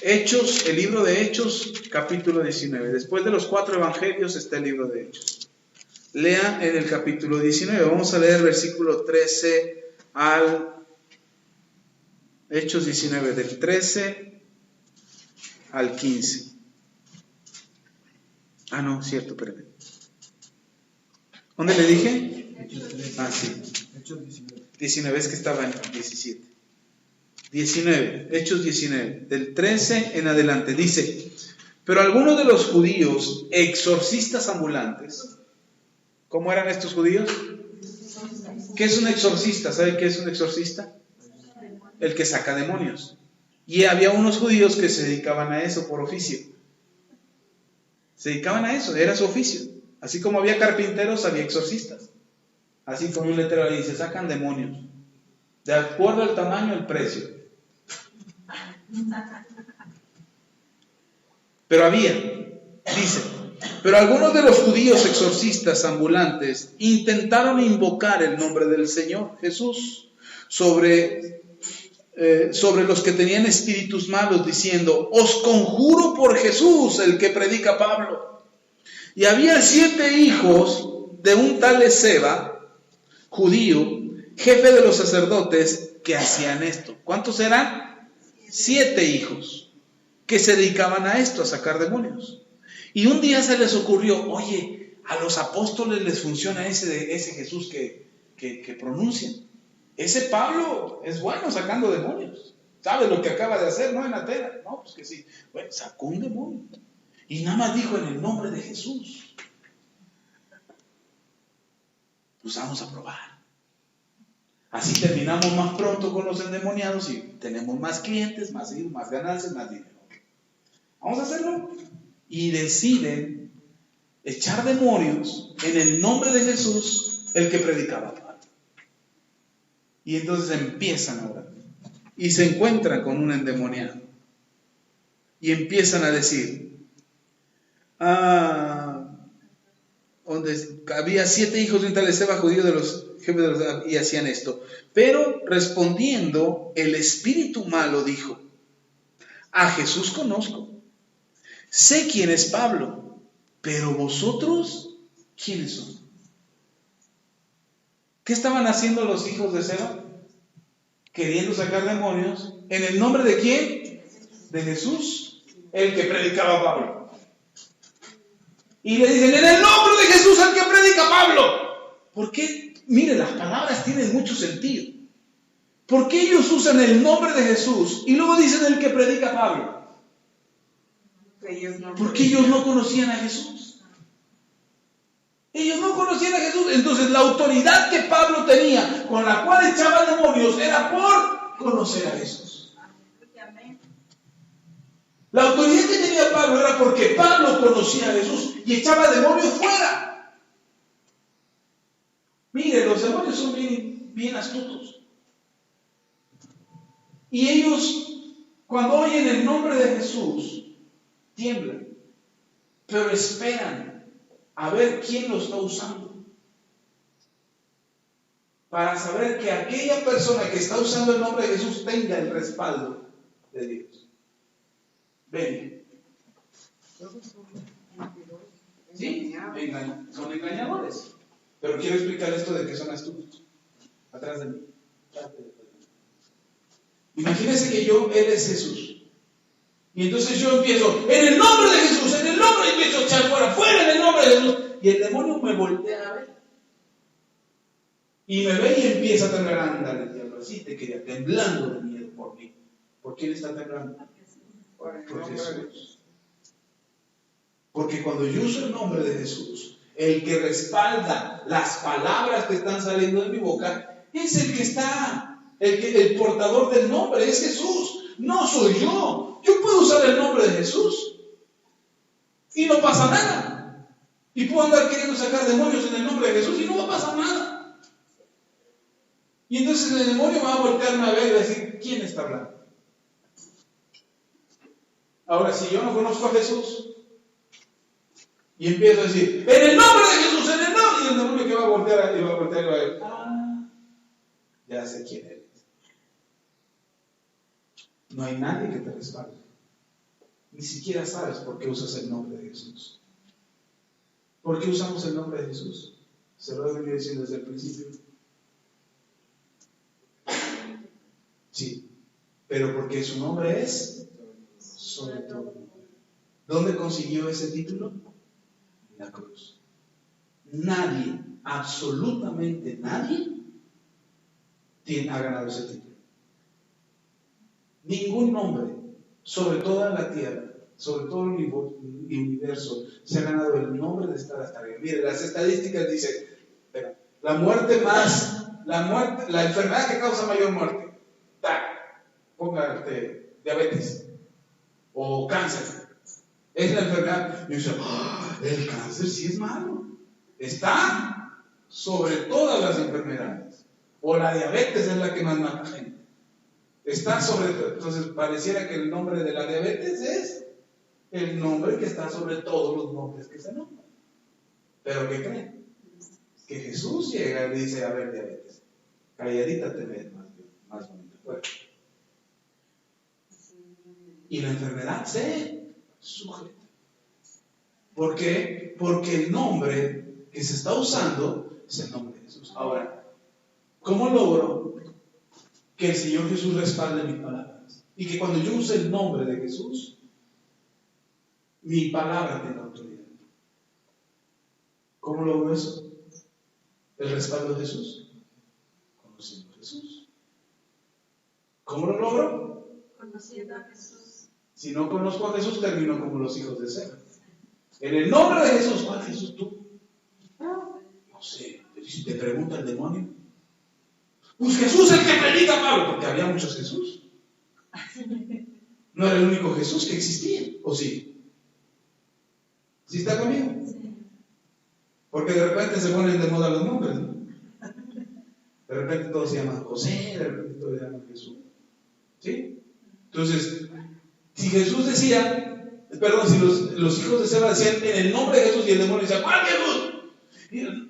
Hechos, el libro de Hechos, capítulo 19. Después de los 4 evangelios está el libro de Hechos. Lea en el capítulo 19. Vamos a leer versículo 13 al... Hechos 19, del 13 al 15. Ah, no, cierto, espérame. ¿Dónde le dije? Ah, sí. 19, es que estaba en 17. 19, Hechos 19, del 13 en adelante. Dice, pero algunos de los judíos, exorcistas ambulantes. ¿Cómo eran estos judíos? ¿Qué es un exorcista? ¿Sabe qué es un exorcista? El que saca demonios. Y había unos judíos que se dedicaban a eso por oficio. Se dedicaban a eso, era su oficio. Así como había carpinteros, había exorcistas. Así con un letrero ahí dice, sacan demonios. De acuerdo al tamaño, el precio. Pero había, dice, pero algunos de los judíos exorcistas ambulantes intentaron invocar el nombre del Señor Jesús sobre los que tenían espíritus malos, diciendo, os conjuro por Jesús, el que predica Pablo. Y había 7 hijos de un tal Esceva, judío, jefe de los sacerdotes, que hacían esto. ¿Cuántos eran? 7 hijos que se dedicaban a esto, a sacar demonios. Y un día se les ocurrió, oye, a los apóstoles les funciona ese Jesús que pronuncian. Ese Pablo es bueno sacando demonios. ¿Sabe lo que acaba de hacer, no? En Atenas. No, pues que sí. Bueno, sacó un demonio. Y nada más dijo en el nombre de Jesús. Pues vamos a probar. Así terminamos más pronto con los endemoniados y tenemos más clientes, más ganancias, más dinero. Vamos a hacerlo. Y deciden echar demonios en el nombre de Jesús, el que predicaba. Y entonces empiezan a orar. Y se encuentran con un endemoniado. Y empiezan a decir, donde había 7 hijos de un tal Esceva, judío de los jefes de los, y hacían esto. Pero respondiendo, el espíritu malo dijo, a Jesús conozco, sé quién es Pablo, pero vosotros, ¿quiénes son? ¿Qué estaban haciendo los hijos de Esceva? Queriendo sacar demonios. ¿En el nombre de quién? De Jesús, el que predicaba Pablo. Y le dicen, en el nombre de Jesús, el que predica Pablo. ¿Por qué? Mire, las palabras tienen mucho sentido. ¿Por qué ellos usan el nombre de Jesús y luego dicen el que predica Pablo? Porque ellos no conocían a Jesús. Ellos no conocían a Jesús. Entonces la autoridad que Pablo tenía, con la cual echaba demonios, era por conocer a Jesús. La autoridad que tenía Pablo era porque Pablo conocía a Jesús y echaba demonios fuera. Mire, los demonios son bien astutos. Y ellos, cuando oyen el nombre de Jesús, tiemblan, pero esperan a ver quién lo está usando, para saber que aquella persona que está usando el nombre de Jesús tenga el respaldo de Dios. Ven. Sí, son engañadores. Pero quiero explicar esto de que son astutos. Atrás de mí. Imagínense que él es Jesús. Y entonces yo empiezo, en el nombre de Jesús, en el nombre, y empiezo a echar fuera en el nombre de Jesús. Y el demonio me voltea a ver. Y me ve y empieza a temblar. Ándale, diablo, así te quería, temblando de miedo por mí. ¿Por quién está temblando? Por Jesús. Porque cuando yo uso el nombre de Jesús, el que respalda las palabras que están saliendo de mi boca es el que está, el portador del nombre es Jesús, no soy yo. Yo puedo usar el nombre de Jesús y no pasa nada. Y puedo andar queriendo sacar demonios en el nombre de Jesús y no va a pasar nada. Y entonces el demonio va a voltearme a ver y va a decir, ¿quién está hablando? Ahora, si yo no conozco a Jesús y empiezo a decir, en el nombre de Jesús, en el nombre, y el demonio que va a voltear y va a ver, ya sé quién eres. No hay nadie que te respalde. Ni siquiera sabes por qué usas el nombre de Jesús. ¿Por qué usamos el nombre de Jesús? Se lo he venido diciendo desde el principio. Sí, pero porque su nombre es sobre todo. ¿Dónde consiguió ese título? En la cruz. Nadie, absolutamente nadie, ha ganado ese título. Ningún nombre, sobre toda la tierra, sobre todo el universo, se ha ganado el nombre de estar hasta arriba. Mire, las estadísticas dicen, la enfermedad que causa mayor muerte, póngate diabetes o cáncer, es la enfermedad. Y dice, el cáncer sí es malo, está sobre todas las enfermedades, o la diabetes es la que más mata gente, está sobre todo. Entonces pareciera que el nombre de la diabetes es el nombre que está sobre todos los nombres que se nombran. Pero ¿qué creen? Que Jesús llega y dice, a ver, diabetes, calladita te ves más bonita. Bueno. Y la enfermedad se sujeta. ¿Por qué? Porque el nombre que se está usando es el nombre de Jesús. Ahora, ¿cómo logro que el Señor Jesús respalde mis palabras? Y que cuando yo use el nombre de Jesús, mi palabra tenga autoridad. ¿Cómo logro eso? El respaldo de Jesús. Conociendo a Jesús. ¿Cómo lo logro? Conociendo a Jesús. Si no conozco a Jesús, termino como los hijos de Seba. En el nombre de Jesús, ¿cuál Jesús tú? No sé. Si te pregunta el demonio, pues Jesús el que predica Pablo, porque había muchos Jesús. No era el único Jesús que existía, ¿o sí? ¿Sí está conmigo? Sí. Porque de repente se ponen de moda los nombres, ¿no? De repente todos se llaman José, de repente todos se llaman Jesús. ¿Sí? Entonces, si Jesús decía, perdón, si los hijos de Seba decían en el nombre de Jesús, y el demonio decía, ¿cuál Jesús? Y no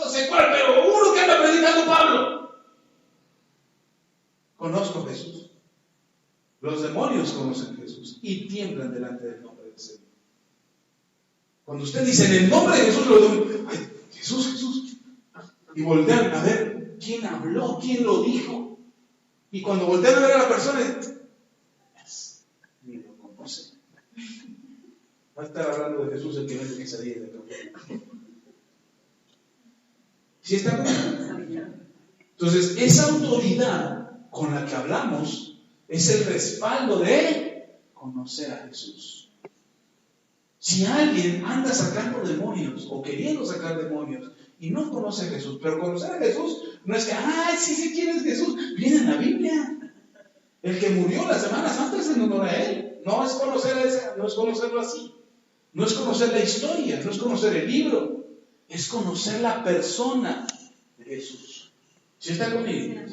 sé cuál, pero uno que anda predicando Pablo. Conozco a Jesús. Los demonios conocen a Jesús y tiemblan delante del nombre del Señor. Cuando usted dice en el nombre de Jesús, los demonios, ay, Jesús, Jesús. Y voltean a ver quién habló, quién lo dijo. Y cuando voltean a ver a la persona, ni lo conoce. Va a estar hablando de Jesús el que vende quesadillas de café. ¿Sí está bien? Entonces, esa autoridad con la que hablamos es el respaldo de conocer a Jesús. Si alguien anda sacando demonios o queriendo sacar demonios y no conoce a Jesús, pero conocer a Jesús no es que, ay, sí sé quién es Jesús, viene en la Biblia. El que murió las semanas antes en honor a él. No es conocerlo así. No es conocer la historia, no es conocer el libro, es conocer la persona de Jesús. ¿Sí está conmigo?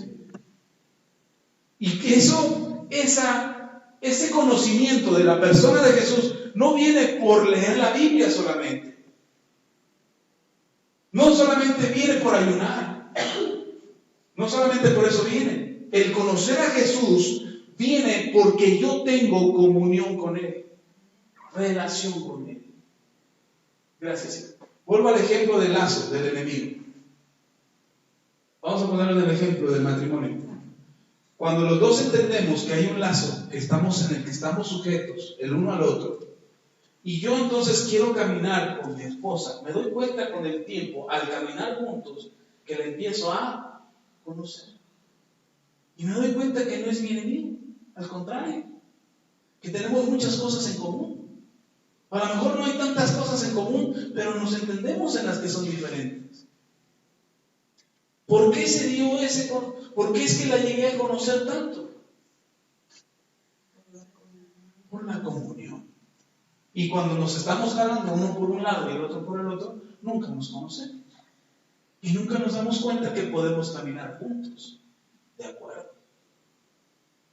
Y que ese conocimiento de la persona de Jesús no viene por leer la Biblia solamente. No solamente viene por ayunar. No solamente por eso viene. El conocer a Jesús viene porque yo tengo comunión con Él. Relación con Él. Gracias. Vuelvo al ejemplo del lazo del enemigo. Vamos a ponerlo en el ejemplo del matrimonio. Cuando los dos entendemos que hay un lazo en el que estamos sujetos el uno al otro, y yo entonces quiero caminar con mi esposa, me doy cuenta con el tiempo, al caminar juntos, que la empiezo a conocer. Y me doy cuenta que no es mi enemigo, al contrario, que tenemos muchas cosas en común. A lo mejor no hay tantas cosas en común, pero nos entendemos en las que son diferentes. ¿Por qué se dio por qué es que la llegué a conocer tanto? Por la comunión. Y cuando nos estamos jalando uno por un lado y el otro por el otro, nunca nos conocemos. Y nunca nos damos cuenta que podemos caminar juntos. ¿De acuerdo?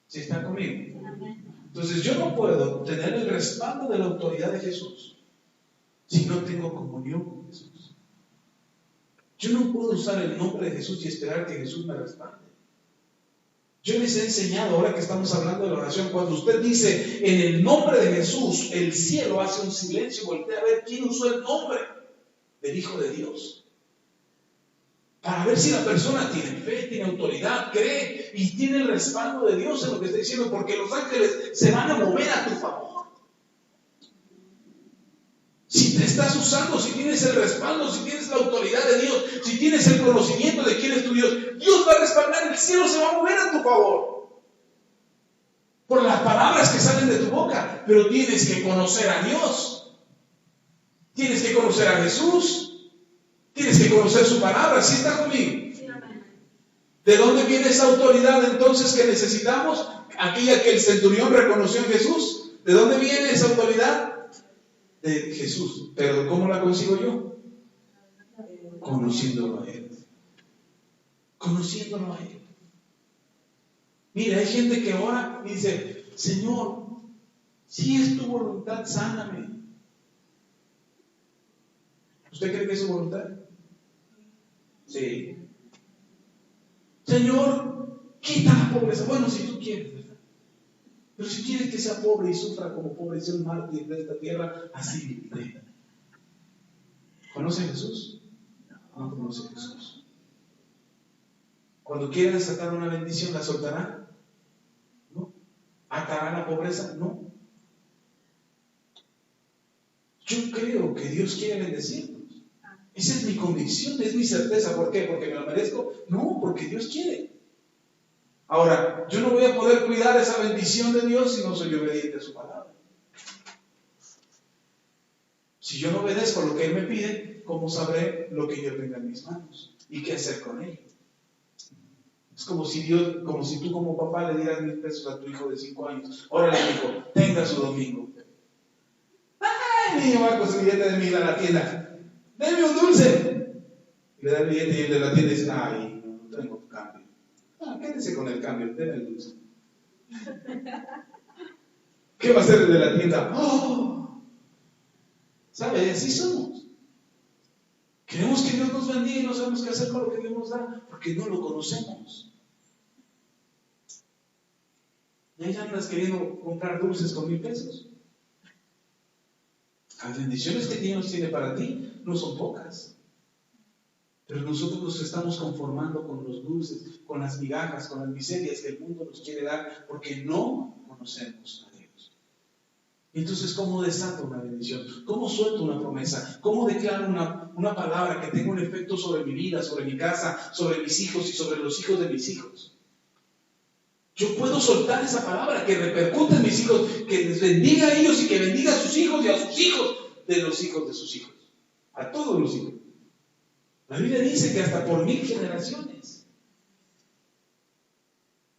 ¿Sí están conmigo? Entonces yo no puedo tener el respaldo de la autoridad de Jesús si no tengo comunión con Jesús. Yo no puedo usar el nombre de Jesús y esperar que Jesús me respalde. Yo les he enseñado, ahora que estamos hablando de la oración, cuando usted dice en el nombre de Jesús, el cielo hace un silencio y voltea a ver quién usó el nombre del Hijo de Dios. Para ver si la persona tiene fe, tiene autoridad, cree y tiene el respaldo de Dios en lo que está diciendo, porque los ángeles se van a mover a tu favor. Si te estás usando, si tienes el respaldo, si tienes la autoridad de Dios, si tienes el conocimiento de quién es tu Dios, Dios va a respaldar, el cielo se va a mover a tu favor. Por las palabras que salen de tu boca, pero tienes que conocer a Dios. Tienes que conocer a Jesús. Tienes que conocer su palabra. ¿Sí está conmigo? ¿De dónde viene esa autoridad entonces que necesitamos? Aquella que el centurión reconoció en Jesús. ¿De dónde viene esa autoridad? De Jesús. Pero ¿cómo la consigo yo? Conociéndolo a Él. Conociéndolo a Él. Mira, hay gente que ora y dice: Señor, si es tu voluntad, sáname. ¿Usted cree que es su voluntad? Sí. Señor, quita la pobreza. Bueno, si tú quieres, ¿verdad? Pero si quieres que sea pobre y sufra como pobre y sea un mártir de esta tierra, así viviré. ¿Conoce a Jesús? No conoce a Jesús. Cuando quiera desatar una bendición, ¿la soltará? No. ¿Atará la pobreza? No. Yo creo que Dios quiere bendecirnos. Esa es mi convicción, es mi certeza. ¿Por qué? ¿Porque me lo merezco? No, porque Dios quiere. Ahora, yo no voy a poder cuidar esa bendición de Dios si no soy obediente a su palabra. Si yo no obedezco lo que Él me pide, ¿cómo sabré lo que yo tenga en mis manos? ¿Y qué hacer con ello? Es como si tú como papá le dieras 1,000 pesos a tu hijo de 5 años. Órale, hijo, tenga su domingo. ¡Ay, niño va con su billete de 1,000 a la tienda! ¡Deme un dulce! Y le da el billete y el de la tienda dice: ¡ay, no tengo cambio! Quédese con el cambio, deme el dulce. ¿Qué va a hacer el de la tienda? ¡Oh! ¿Sabe? Así somos. Queremos que Dios nos bendiga y no sabemos qué hacer con lo que Dios nos da porque no lo conocemos. Y ahí andas queriendo comprar dulces con 1,000 pesos. Las bendiciones que Dios tiene para ti no son pocas. Pero nosotros nos estamos conformando con los dulces, con las migajas, con las miserias que el mundo nos quiere dar porque no conocemos a Dios. Entonces, ¿cómo desato una bendición? ¿Cómo suelto una promesa? ¿Cómo declaro una palabra que tenga un efecto sobre mi vida, sobre mi casa, sobre mis hijos y sobre los hijos de mis hijos? Yo puedo soltar esa palabra que repercute en mis hijos, que les bendiga a ellos y que bendiga a sus hijos y a sus hijos. de los hijos de sus hijos. A todos los hijos. La Biblia dice que hasta por 1000 generaciones.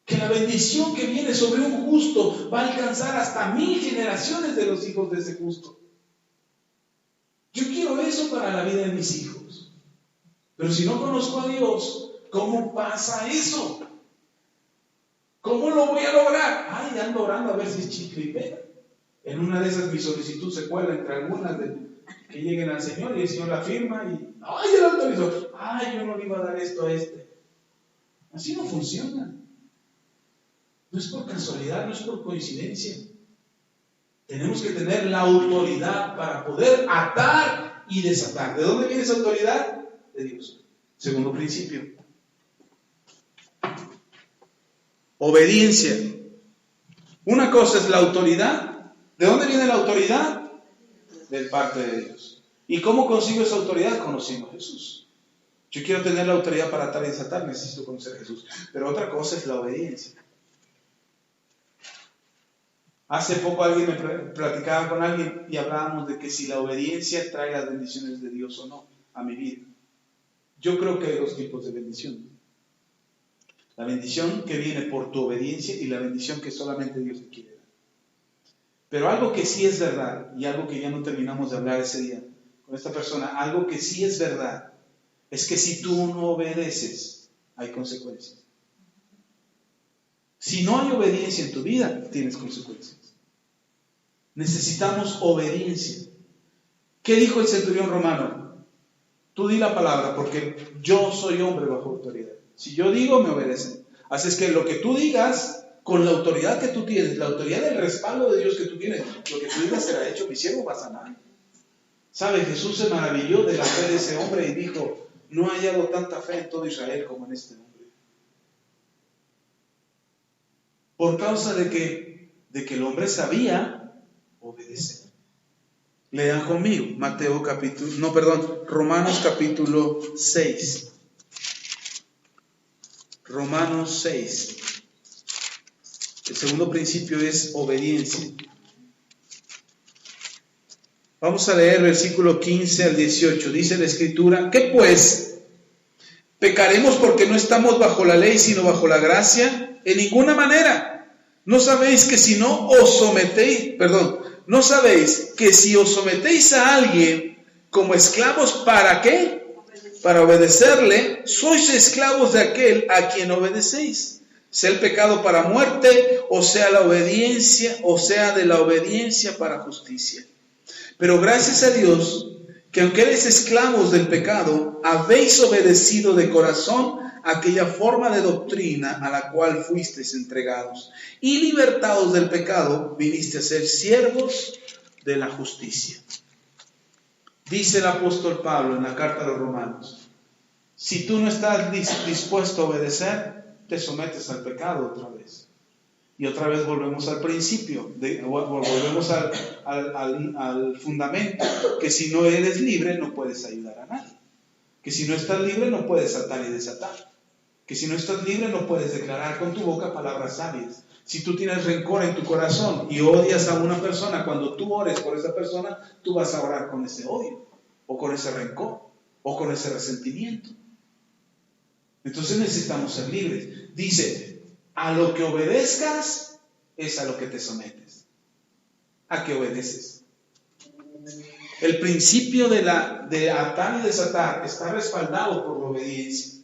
Que la bendición que viene sobre un justo va a alcanzar hasta 1000 generaciones de los hijos de ese justo. Yo quiero eso para la vida de mis hijos. Pero si no conozco a Dios, ¿cómo pasa eso? ¿Cómo lo voy a lograr? Ay, ando orando a ver si es chicle y pega. En una de esas mi solicitud se cuela entre algunas que lleguen al Señor y el Señor la firma y ¡ay, el autorizó! ¡Ay, yo no le iba a dar esto a este! Así no funciona. No es por casualidad, no es por coincidencia. Tenemos que tener la autoridad para poder atar y desatar. ¿De dónde viene esa autoridad? De Dios. Segundo principio. Obediencia. Una cosa es la autoridad. ¿De dónde viene la autoridad? De parte de Dios. ¿Y cómo consigo esa autoridad? Conociendo a Jesús. Yo quiero tener la autoridad para atar y desatar, necesito conocer a Jesús. Pero otra cosa es la obediencia. Hace poco alguien me platicaba con alguien y hablábamos de que si la obediencia trae las bendiciones de Dios o no a mi vida. Yo creo que hay dos tipos de bendición. La bendición que viene por tu obediencia y la bendición que solamente Dios te quiere dar. Pero algo que sí es verdad, y algo que ya no terminamos de hablar ese día con esta persona, algo que sí es verdad, es que si tú no obedeces, hay consecuencias. Si no hay obediencia en tu vida, tienes consecuencias. Necesitamos obediencia. ¿Qué dijo el centurión romano? Tú di la palabra, porque yo soy hombre bajo autoridad. Si yo digo, me obedecen. Así es que lo que tú digas, con la autoridad que tú tienes, la autoridad del respaldo de Dios que tú tienes, lo que tú digas será hecho, mi siervo va a sanar. ¿Sabe? Jesús se maravilló de la fe de ese hombre y dijo, no he hallado tanta fe en todo Israel como en este hombre. Por causa de que el hombre sabía obedecer. Lean conmigo, Romanos capítulo 6. Romanos 6. El segundo principio es obediencia. Vamos a leer versículo 15 al 18. Dice la Escritura, ¿qué pues? ¿Pecaremos porque no estamos bajo la ley, sino bajo la gracia? En ninguna manera. ¿No sabéis que si os sometéis a alguien como esclavos, ¿para qué? Para obedecerle, sois esclavos de aquel a quien obedecéis. Sea el pecado para muerte, o sea de la obediencia para justicia. Pero gracias a Dios, que aunque eres esclavos del pecado, habéis obedecido de corazón aquella forma de doctrina a la cual fuisteis entregados, y libertados del pecado, viniste a ser siervos de la justicia. Dice el apóstol Pablo en la carta a los Romanos, si tú no estás dispuesto a obedecer, te sometes al pecado otra vez. Y otra vez volvemos al principio, volvemos al fundamento, que si no eres libre no puedes ayudar a nadie. Que si no estás libre no puedes atar y desatar. Que si no estás libre no puedes declarar con tu boca palabras sabias. Si tú tienes rencor en tu corazón y odias a una persona, cuando tú ores por esa persona, tú vas a orar con ese odio, o con ese rencor, o con ese resentimiento. Entonces necesitamos ser libres. Dice, a lo que obedezcas es a lo que te sometes. ¿A qué obedeces? El principio de atar y desatar está respaldado por la obediencia.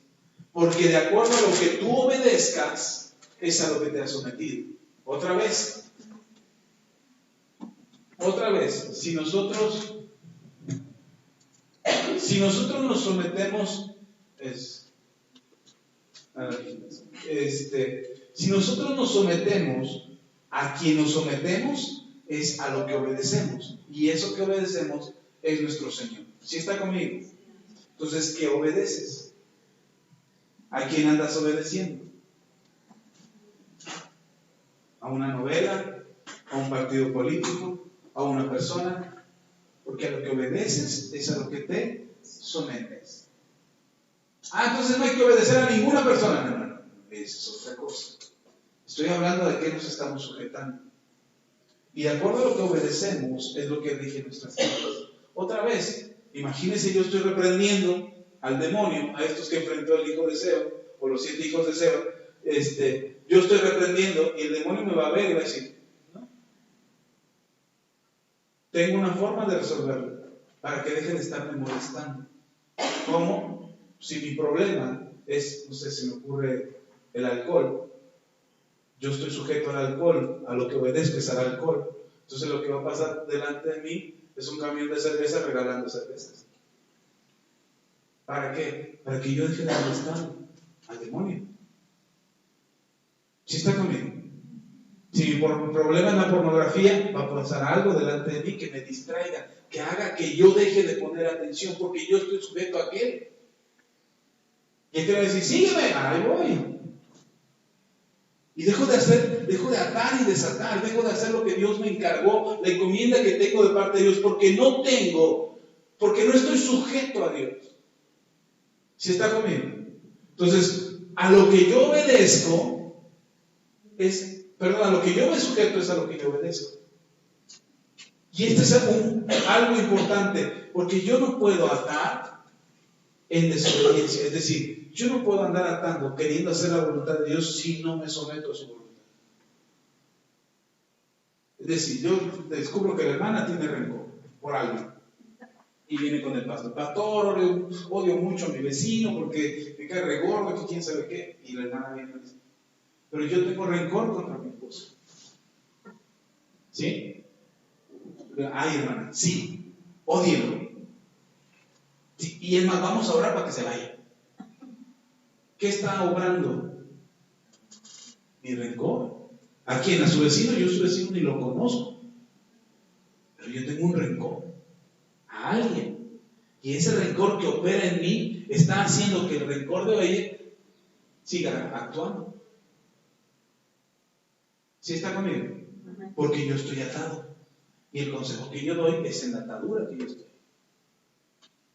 Porque de acuerdo a lo que tú obedezcas, es a lo que te has sometido. Otra vez, si nosotros nos sometemos, si nosotros nos sometemos a quien nos sometemos, es a lo que obedecemos. Y eso que obedecemos es nuestro Señor. ¿Sí está conmigo? Entonces, ¿qué obedeces? ¿A quién andas obedeciendo? ¿A una novela? ¿A un partido político? ¿A una persona? Porque a lo que obedeces es a lo que te sometes. Entonces no hay que obedecer a ninguna persona. No, esa es otra cosa. Estoy hablando de qué nos estamos sujetando. Y de acuerdo a lo que obedecemos es lo que rige nuestras vidas. Otra vez, imagínense, yo estoy reprendiendo al demonio, a estos que enfrentó el hijo de Seba, o los 7 hijos de Seba. Yo estoy reprendiendo y el demonio me va a ver y va a decir, no, tengo una forma de resolverlo, para que dejen de estarme molestando. ¿Cómo? Si mi problema es, no sé, se me ocurre el alcohol, yo estoy sujeto al alcohol, a lo que obedezco es al alcohol. Entonces lo que va a pasar delante de mí es un camión de cerveza regalando cervezas. ¿Para qué? Para que yo deje de molestar al demonio. ¿Sí está conmigo? Si mi problema es la pornografía, va a pasar algo delante de mí que me distraiga, que haga que yo deje de poner atención, porque yo estoy sujeto a aquel. Y él va a decir, sígueme, ahí voy. Y dejo de atar y desatar, dejo de hacer lo que Dios me encargó, la encomienda que tengo de parte de Dios, porque no estoy sujeto a Dios. ¿Sí está conmigo? Entonces, a lo que yo obedezco a lo que yo me sujeto es a lo que yo obedezco. Y este es algo importante, porque yo no puedo atar en desobediencia. Es decir, yo no puedo andar atando, queriendo hacer la voluntad de Dios si no me someto a su voluntad. Es decir, yo descubro que la hermana tiene rencor por algo. Y viene con el pastor. Pastor, odio mucho a mi vecino porque me cae regordo, que quién sabe qué. Y la hermana viene y dice, pero yo tengo rencor contra mi esposo. ¿Sí? Ay, hermana, sí, ódielo. Sí, y es más, vamos a orar para que se vaya. ¿Qué está obrando? Mi rencor. ¿A quién? ¿A su vecino? Yo a su vecino ni lo conozco. Pero yo tengo un rencor a alguien. Y ese rencor que opera en mí está haciendo que el rencor de ella siga actuando. ¿Sí está conmigo? Porque yo estoy atado. Y el consejo que yo doy es en la atadura que yo estoy.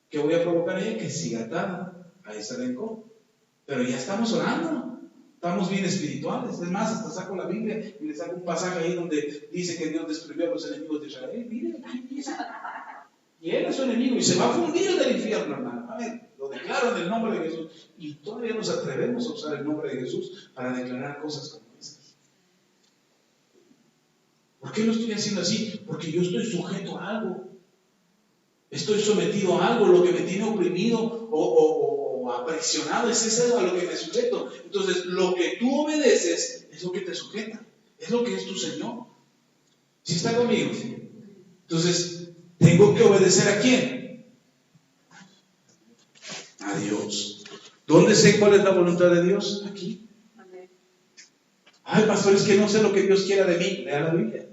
¿Qué voy a provocar a ella? Que siga atada a ese rencor. Pero ya estamos orando. Estamos bien espirituales. Es más, hasta saco la Biblia y le saco un pasaje ahí donde dice que Dios destruyó a los enemigos de Israel. Mire, y él es su enemigo y se va a fundir en el infierno, hermano. A ver, lo declaro en el nombre de Jesús. Y todavía nos atrevemos a usar el nombre de Jesús para declarar cosas como esas. ¿Por qué lo estoy haciendo así? Porque yo estoy sujeto a algo. Estoy sometido a algo, lo que me tiene oprimido o aprisionado es eso a lo que me sujeto. Entonces, lo que tú obedeces es lo que te sujeta, es lo que es tu Señor. ¿Sí está conmigo? Entonces, ¿tengo que obedecer a quién? A Dios. ¿Dónde sé cuál es la voluntad de Dios? Aquí. Ay, pastor, es que no sé lo que Dios quiera de mí. Lea la Biblia.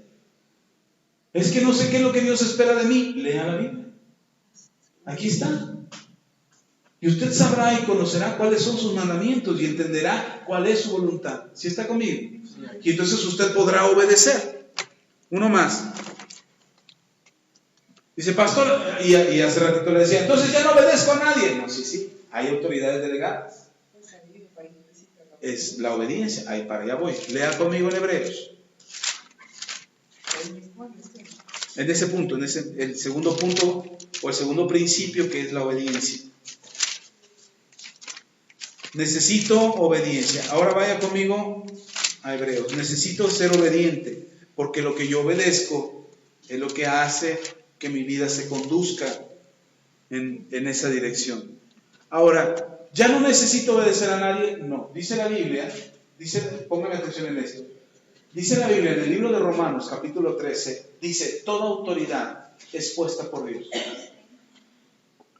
Es que no sé qué es lo que Dios espera de mí. Lea la Biblia. Aquí está. Y usted sabrá y conocerá cuáles son sus mandamientos y entenderá cuál es su voluntad. ¿Sí está conmigo? Y entonces usted podrá obedecer. Uno más. Dice, pastor, y hace ratito le decía, entonces ya no obedezco a nadie. No, sí, hay autoridades delegadas. Es la obediencia. Ahí para allá voy. Lea conmigo en Hebreos. En ese punto, el segundo punto o el segundo principio que es la obediencia. Necesito obediencia. Ahora vaya conmigo a Hebreos. Necesito ser obediente porque lo que yo obedezco es lo que hace que mi vida se conduzca en esa dirección. Ahora, ¿ya no necesito obedecer a nadie? No. Dice la Biblia, póngame atención en esto. Dice la Biblia en el libro de Romanos, capítulo 13, dice, toda autoridad es puesta por Dios.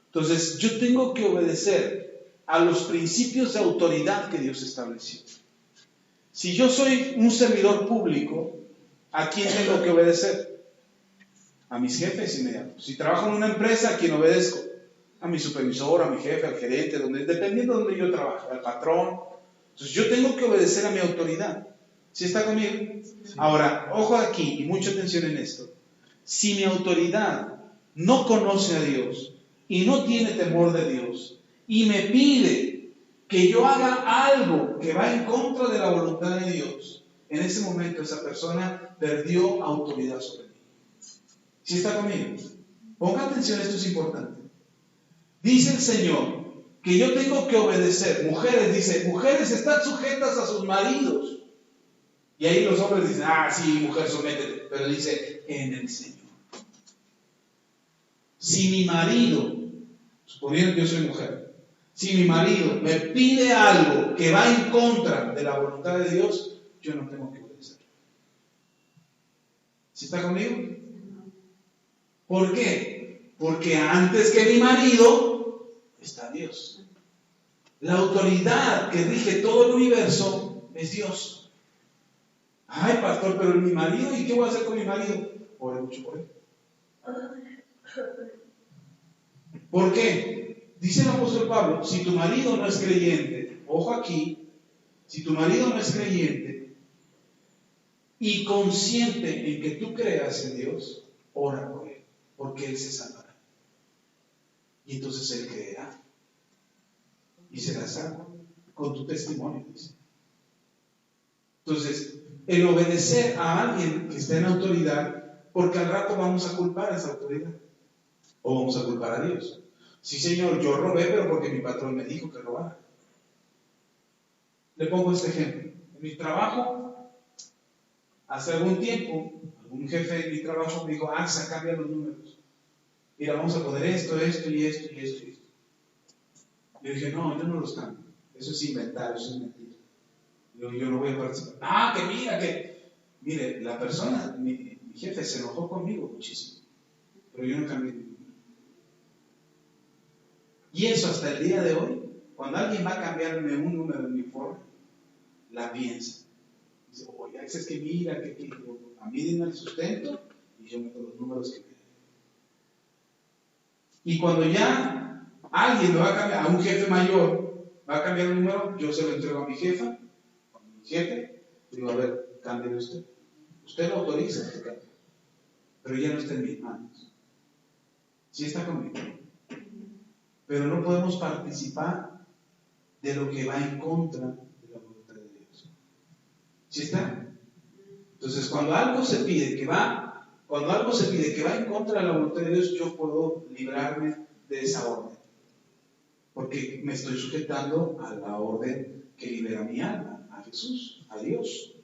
Entonces, yo tengo que obedecer a los principios de autoridad que Dios estableció. Si yo soy un servidor público, ¿a quién tengo que obedecer? A mis jefes inmediatos. Si trabajo en una empresa, ¿a quién obedezco? A mi supervisor, a mi jefe, al gerente, dependiendo de donde yo trabaje, al patrón. Entonces, yo tengo que obedecer a mi autoridad. ¿Sí está conmigo? Ahora, ojo aquí y mucha atención en esto. Si mi autoridad no conoce a Dios y no tiene temor de Dios y me pide que yo haga algo que va en contra de la voluntad de Dios, en ese momento esa persona perdió autoridad sobre mí. ¿Sí está conmigo? Ponga atención, esto es importante. Dice el Señor que yo tengo que obedecer. Mujeres, dice, mujeres están sujetas a sus maridos. Y ahí los hombres dicen, sí, mujer, sométete. Pero dice, en el Señor. Si mi marido, suponiendo que yo soy mujer, si mi marido me pide algo que va en contra de la voluntad de Dios, yo no tengo que obedecer. ¿Sí está conmigo? ¿Por qué? Porque antes que mi marido está Dios. La autoridad que rige todo el universo es Dios. Ay, pastor, pero mi marido, ¿y qué voy a hacer con mi marido? Ore mucho por él. ¿Por qué? Dice el apóstol Pablo, si tu marido no es creyente, ojo aquí, si tu marido no es creyente y consciente en que tú creas en Dios, ora por él, porque él se salvará. Y entonces él creerá y será salvo con tu testimonio, dice. Entonces, el obedecer a alguien que está en autoridad, porque al rato vamos a culpar a esa autoridad. O vamos a culpar a Dios. Sí, Señor, yo robé, pero porque mi patrón me dijo que robara. Le pongo este ejemplo. En mi trabajo, hace algún tiempo, algún jefe de mi trabajo me dijo, Axa, cambia los números. Mira, vamos a poner esto y esto y esto. Yo dije, no, yo no los cambio. Eso es inventar, eso es mentira. Yo no voy a participar. Mire, la persona, mi jefe se enojó conmigo muchísimo. Pero yo no cambié ninguno. Y eso hasta el día de hoy, cuando alguien va a cambiarme un número en mi informe, la piensa. Dice, oye, es que mira, que a mí dime el sustento y yo meto los números que me den. Y cuando ya alguien lo va a cambiar, a un jefe mayor, va a cambiar el número, yo se lo entrego a mi jefa, a mi jefe, y digo, a ver, cámbiale usted. Usted lo autoriza, este cambio. Pero ya no está en mis manos. ¿Sí está conmigo? Pero no podemos participar de lo que va en contra de la voluntad de Dios. ¿Sí está? Entonces, cuando algo se pide que va en contra de la voluntad de Dios, yo puedo librarme de esa orden. Porque me estoy sujetando a la orden que libera mi alma, a Jesús, a Dios.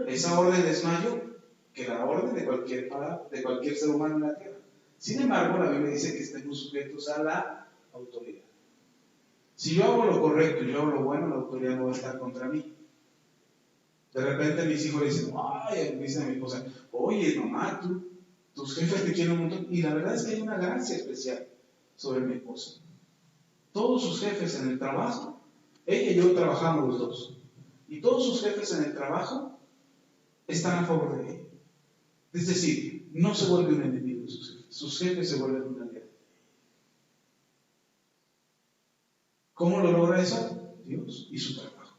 Esa orden es mayor que la orden de cualquier ser humano en la tierra. Sin embargo, la Biblia dice que estemos sujetos a la autoridad. Si yo hago lo correcto y yo hago lo bueno, la autoridad no va a estar contra mí. De repente mis hijos le dicen, dicen a mi esposa, oye, mamá, tus jefes te quieren un montón. Y la verdad es que hay una gracia especial sobre mi esposa. Todos sus jefes en el trabajo, ella y yo trabajamos los dos, y todos sus jefes en el trabajo están a favor de ella. Es decir, no se vuelve un enemigo de sus jefes. Sus jefes se vuelven un aliado. ¿Cómo lo logra eso? Dios y su trabajo.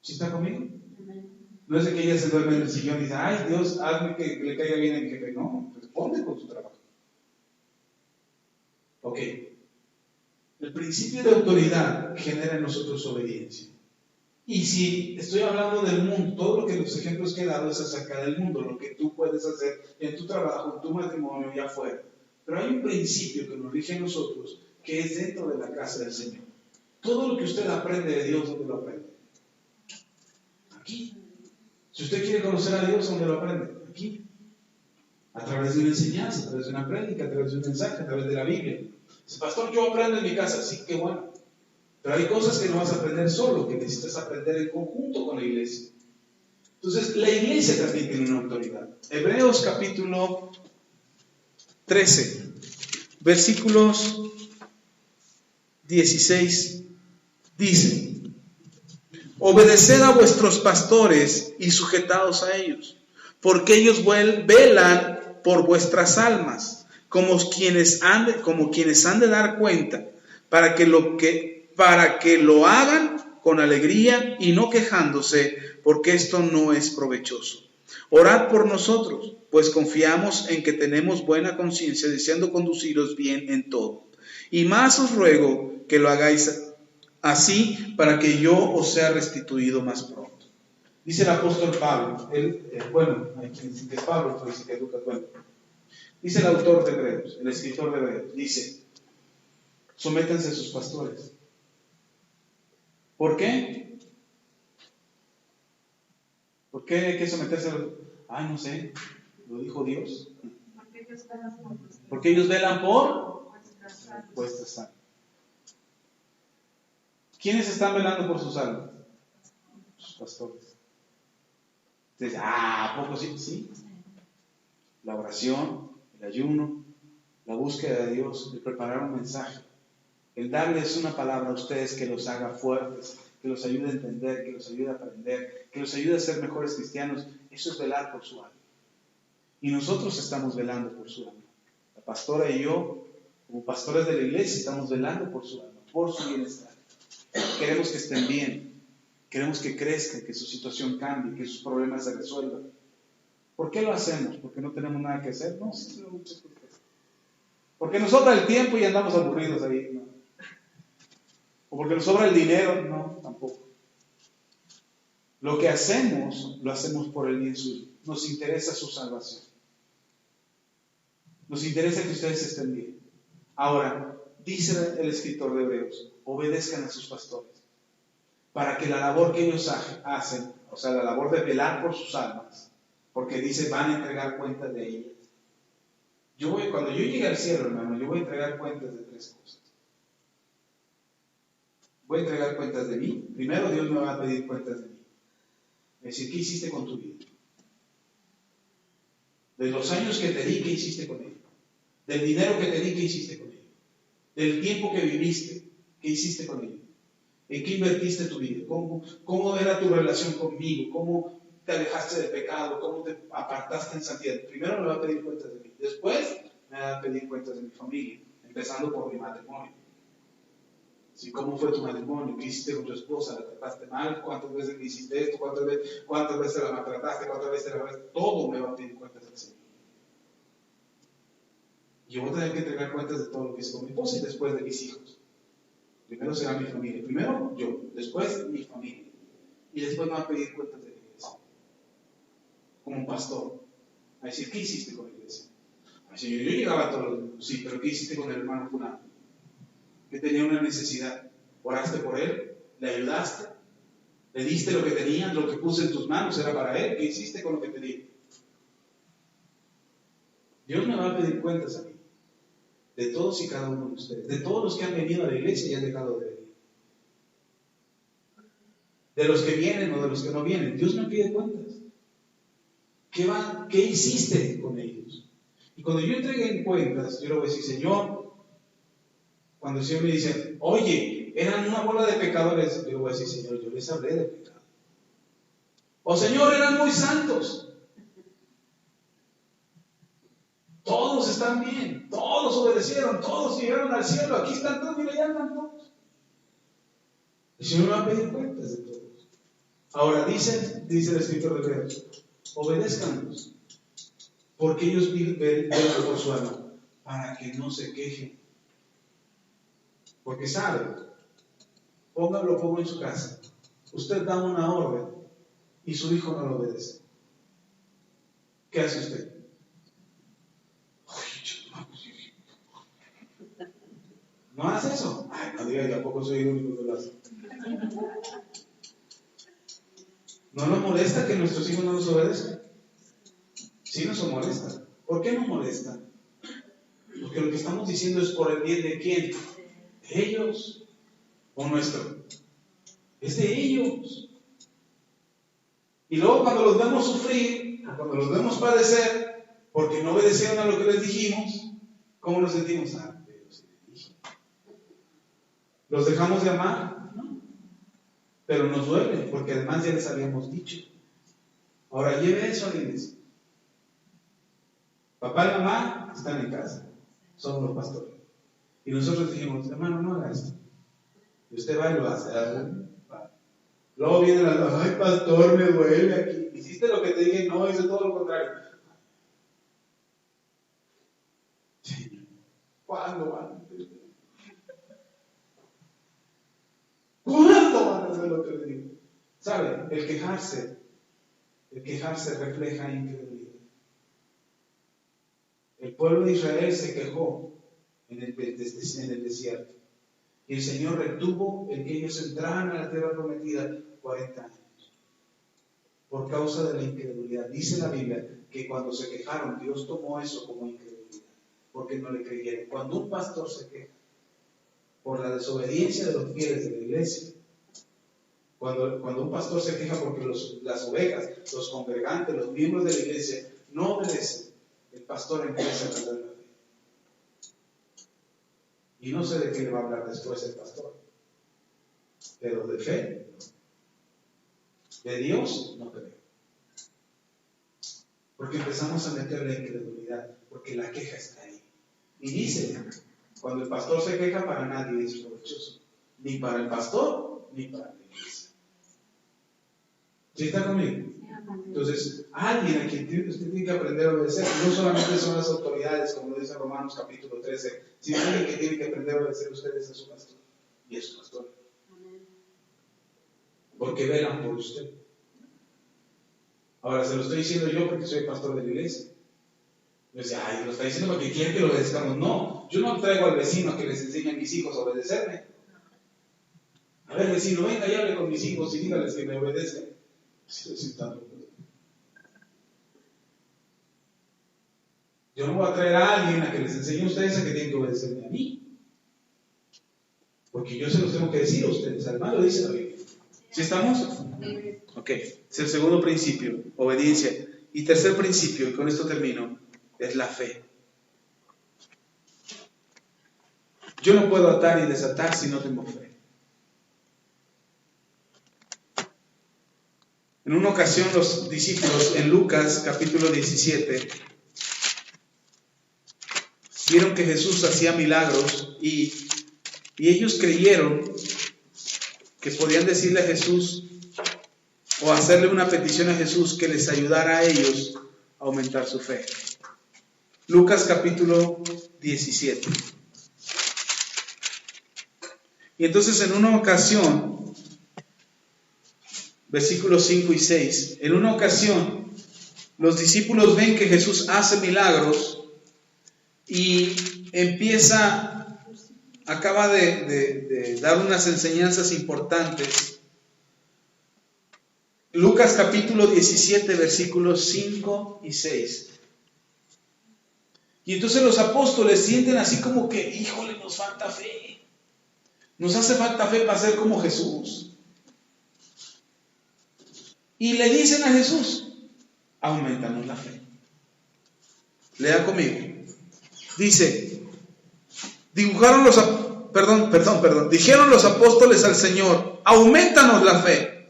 ¿Sí está conmigo? No es de que ella se duerme en el sillón y dice, ay Dios, hazme que le caiga bien a mi jefe. No, responde con su trabajo. Ok. El principio de autoridad genera en nosotros obediencia. Y si estoy hablando del mundo, todo lo que los ejemplos que he dado es acerca del mundo, lo que tú puedes hacer en tu trabajo, en tu matrimonio y afuera. Pero hay un principio que nos rige a nosotros, que es dentro de la casa del Señor. Todo lo que usted aprende de Dios, ¿dónde lo aprende? Aquí. Si usted quiere conocer a Dios, ¿dónde lo aprende? Aquí. A través de una enseñanza, a través de una prédica, a través de un mensaje, a través de la Biblia. Dice, pastor, yo aprendo en mi casa. Sí, qué bueno. Pero hay cosas que no vas a aprender solo, que necesitas aprender en conjunto con la iglesia. Entonces, la iglesia también tiene una autoridad. Hebreos capítulo 13, versículos 16, dice, obedeced a vuestros pastores y sujetaos a ellos, porque ellos velan por vuestras almas, como quienes han de dar cuenta, para que lo hagan con alegría y no quejándose, porque esto no es provechoso. Orad por nosotros, pues confiamos en que tenemos buena conciencia, deseando conduciros bien en todo. Y más os ruego que lo hagáis así, para que yo os sea restituido más pronto. Dice el apóstol Pablo, aquí dice que es Pablo, dice que es Lucas, Dice el autor de Hebreos, el escritor de Hebreos, dice, sométanse a sus pastores. ¿Por qué? ¿Por qué hay que someterse a los... no sé, lo dijo Dios. Porque ellos velan por vuestras almas. ¿Quiénes están velando por sus almas? Sus pastores. Entonces, ¿a poco sí? Sí. La oración, el ayuno, la búsqueda de Dios, el preparar un mensaje, el darles una palabra a ustedes que los haga fuertes, que los ayude a entender, que los ayude a aprender, que los ayude a ser mejores cristianos, eso es velar por su alma. Y nosotros estamos velando por su alma. La pastora y yo, como pastores de la iglesia, estamos velando por su alma, por su bienestar. Queremos que estén bien, queremos que crezcan, que su situación cambie, que sus problemas se resuelvan. ¿Por qué lo hacemos? ¿Porque no tenemos nada que hacer? No, sí tenemos muchas cosas que hacer. ¿Porque nos sobra el tiempo y andamos aburridos ahí? No. ¿O porque nos sobra el dinero? No, tampoco. Lo que hacemos, lo hacemos por el bien suyo. Nos interesa su salvación. Nos interesa que ustedes estén bien. Ahora, dice el escritor de Hebreos, obedezcan a sus pastores, para que la labor que ellos hacen, o sea, la labor de velar por sus almas, porque dice, van a entregar cuentas de ellas. Cuando yo llegue al cielo, hermano, yo voy a entregar cuentas de 3 cosas. Voy a entregar cuentas de mí. Primero, Dios me va a pedir cuentas de mí. Es decir, ¿qué hiciste con tu vida? De los años que te di, ¿qué hiciste con ello? Del dinero que te di, ¿qué hiciste con ello? Del tiempo que viviste, ¿qué hiciste con ello? ¿En qué invertiste tu vida? ¿Cómo era tu relación conmigo? ¿Cómo te alejaste del pecado? ¿Cómo te apartaste en santidad? Primero me va a pedir cuentas de mí. Después me va a pedir cuentas de mi familia, empezando por mi matrimonio. ¿Sí? ¿Cómo fue tu matrimonio? ¿Qué hiciste con tu esposa? ¿La trataste mal? ¿Cuántas veces le hiciste esto? ¿Cuántas veces la maltrataste? ¿Cuántas veces la maltrataste? Todo me va a pedir cuentas del Señor. Yo voy a tener que entregar cuentas de todo lo que hice con mi esposa y después de mis hijos. Primero será mi familia. Primero yo, después mi familia. Y después me va a pedir cuentas de la iglesia. Como un pastor. A decir, ¿qué hiciste con la iglesia? A decir, yo llegaba a todos los domingos. Sí, pero ¿qué hiciste con el hermano fulano? Que tenía una necesidad. ¿Oraste por él? ¿Le ayudaste? ¿Le diste lo que tenía? ¿Lo que puse en tus manos era para él? ¿Qué hiciste con lo que te di? Dios me va a pedir cuentas a mí. De todos y cada uno de ustedes. De todos los que han venido a la iglesia y han dejado de venir. De los que vienen o de los que no vienen. Dios me pide cuentas. ¿Qué hiciste con ellos? Y cuando yo entregué cuentas, yo le voy a decir, Señor, cuando el Señor me dice, oye, eran una bola de pecadores, yo le voy a decir, Señor, yo les hablé de pecado. O Señor, eran muy santos. Todos están bien, todos obedecieron, todos llegaron al cielo, aquí están todos, mira, ya andan todos. El Señor me va a pedir cuentas de todos. Ahora dice el escritor de Hebreos, obedézcanlos, porque ellos viven por su alma, para que no se quejen. Porque sabe, lo pongo en su casa. Usted da una orden y su hijo no lo obedece. ¿Qué hace usted? ¿No hace eso? Ay, no diga, tampoco soy el único que lo hace. ¿No nos molesta que nuestros hijos no nos obedezcan? Sí nos molesta. ¿Por qué nos molesta? Porque lo que estamos diciendo es por el bien de quién. ¿De ellos o nuestro? Es de ellos. Y luego cuando los vemos sufrir, o cuando los vemos padecer, porque no obedecieron a lo que les dijimos, ¿cómo nos sentimos? ¿Los dejamos de amar? No. Pero nos duele, porque además ya les habíamos dicho. Ahora lleve eso a la iglesia. Papá y mamá están en casa, somos los pastores. Y nosotros dijimos, hermano, no haga esto. Y usted va y lo hace. Luego viene ay pastor, me duele aquí. Hiciste lo que te dije, no, hice todo lo contrario. ¿Cuándo van a hacer? ¿Cuándo van a hacer lo que le digo? ¿Sabe? El quejarse refleja incredulidad. El pueblo de Israel se quejó en el desierto. Y el Señor retuvo el que ellos entraran a la tierra prometida 40 años. Por causa de la incredulidad. Dice la Biblia que cuando se quejaron, Dios tomó eso como incredulidad. Porque no le creyeron. Cuando un pastor se queja por la desobediencia de los fieles de la iglesia, cuando un pastor se queja porque las ovejas, los congregantes, los miembros de la iglesia no obedecen, el pastor empieza a perder la fe. Y no sé de qué le va a hablar después el pastor, pero de fe, no. De Dios, no creo. Porque empezamos a meter la incredulidad, porque la queja está ahí. Y dice, cuando el pastor se queja, para nadie es provechoso, ni para el pastor, ni para la iglesia. ¿Sí está conmigo? Entonces, alguien a quien usted tiene que aprender a obedecer, no solamente son las autoridades, como lo dice Romanos capítulo 13, sino alguien que tiene que aprender a obedecer ustedes a su pastor y a su pastor. Porque velan por usted. Ahora, se lo estoy diciendo yo porque soy pastor de la iglesia. Yo decía, ay, lo está diciendo porque quiere que lo obedezcamos. No, yo no traigo al vecino a que les enseñe a mis hijos a obedecerme. A ver, vecino, venga y hable con mis hijos y dígales que me obedezcan. Yo no voy a traer a alguien a que les enseñe a ustedes a que tienen que obedecerme a mí. Porque yo se los tengo que decir a ustedes. Además lo dice la Biblia. ¿Sí estamos? Ok. Es el segundo principio, obediencia. Y tercer principio, y con esto termino, es la fe. Yo no puedo atar y desatar si no tengo fe. En una ocasión los discípulos en Lucas capítulo 17 vieron que Jesús hacía milagros y ellos creyeron que podían decirle a Jesús o hacerle una petición a Jesús que les ayudara a ellos a aumentar su fe. Lucas capítulo 17. Y entonces en una ocasión, versículos 5 y 6, en una ocasión los discípulos ven que Jesús hace milagros y acaba de dar unas enseñanzas importantes. Lucas capítulo 17, versículos 5 y 6. Y entonces los apóstoles sienten así como que, híjole, nos falta fe. Nos hace falta fe para ser como Jesús. Y le dicen a Jesús, aumentanos la fe. Lea conmigo. Dice, dijeron los apóstoles al Señor, aumentanos la fe.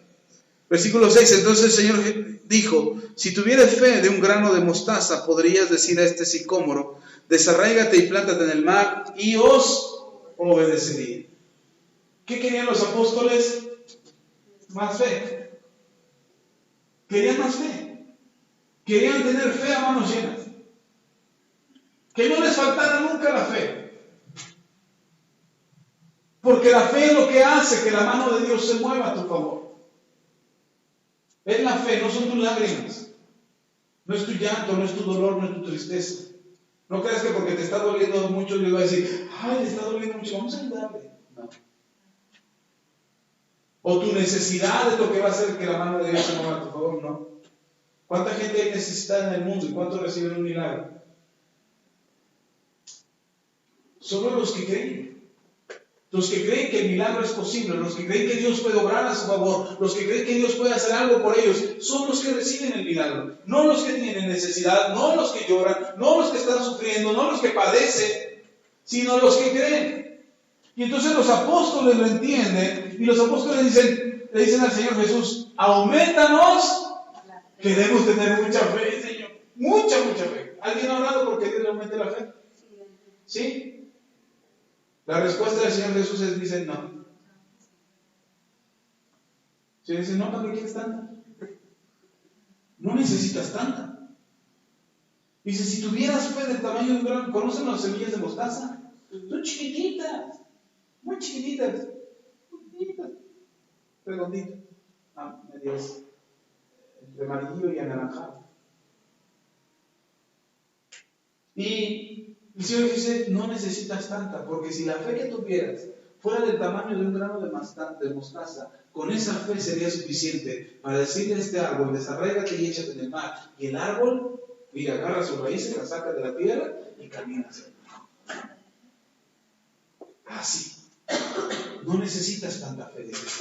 Versículo 6, entonces el Señor dijo, si tuvieras fe de un grano de mostaza, podrías decir a este sicómoro, desarráigate y plántate en el mar, y os obedecería. ¿Qué querían los apóstoles? Más fe. Querían más fe. Querían tener fe a manos llenas. Que no les faltara nunca la fe. Porque la fe es lo que hace que la mano de Dios se mueva a tu favor. Es la fe, no son tus lágrimas. No es tu llanto, no es tu dolor, no es tu tristeza. No creas que porque te está doliendo mucho le va a decir, ay, le está doliendo mucho, vamos a ayudarle. No. O tu necesidad es lo que va a hacer que la mano de Dios se mueva a tu favor, no. ¿Cuánta gente hay necesitada en el mundo y cuántos reciben un milagro? Solo los que creen. Los que creen que el milagro es posible, los que creen que Dios puede obrar a su favor, los que creen que Dios puede hacer algo por ellos, son los que reciben el milagro. No los que tienen necesidad, no los que lloran, no los que están sufriendo, no los que padecen, sino los que creen. Y entonces los apóstoles lo entienden y los apóstoles le dicen al Señor Jesús, aumentanos, queremos tener mucha fe, Señor, mucha fe. ¿Alguien ha orado porque Dios le aumente la fe? ¿Sí? La respuesta del Señor Jesús es, dice, no. Si dice, no, ¿para qué quieres tanta? No necesitas tanta. Dice, si tuvieras fe del tamaño de un grano, ¿conocen las semillas de mostaza? Son chiquititas, muy chiquititas, redonditas, medias entre amarillo y anaranjado. Y el Señor dice, no necesitas tanta, porque si la fe que tuvieras fuera del tamaño de un grano de mostaza, con esa fe sería suficiente para decirle a este árbol, desarráigate y échate en el mar. Y el árbol, mira, agarra sus raíces, la saca de la tierra y camina hacia el mar. Así. No necesitas tanta fe de Dios.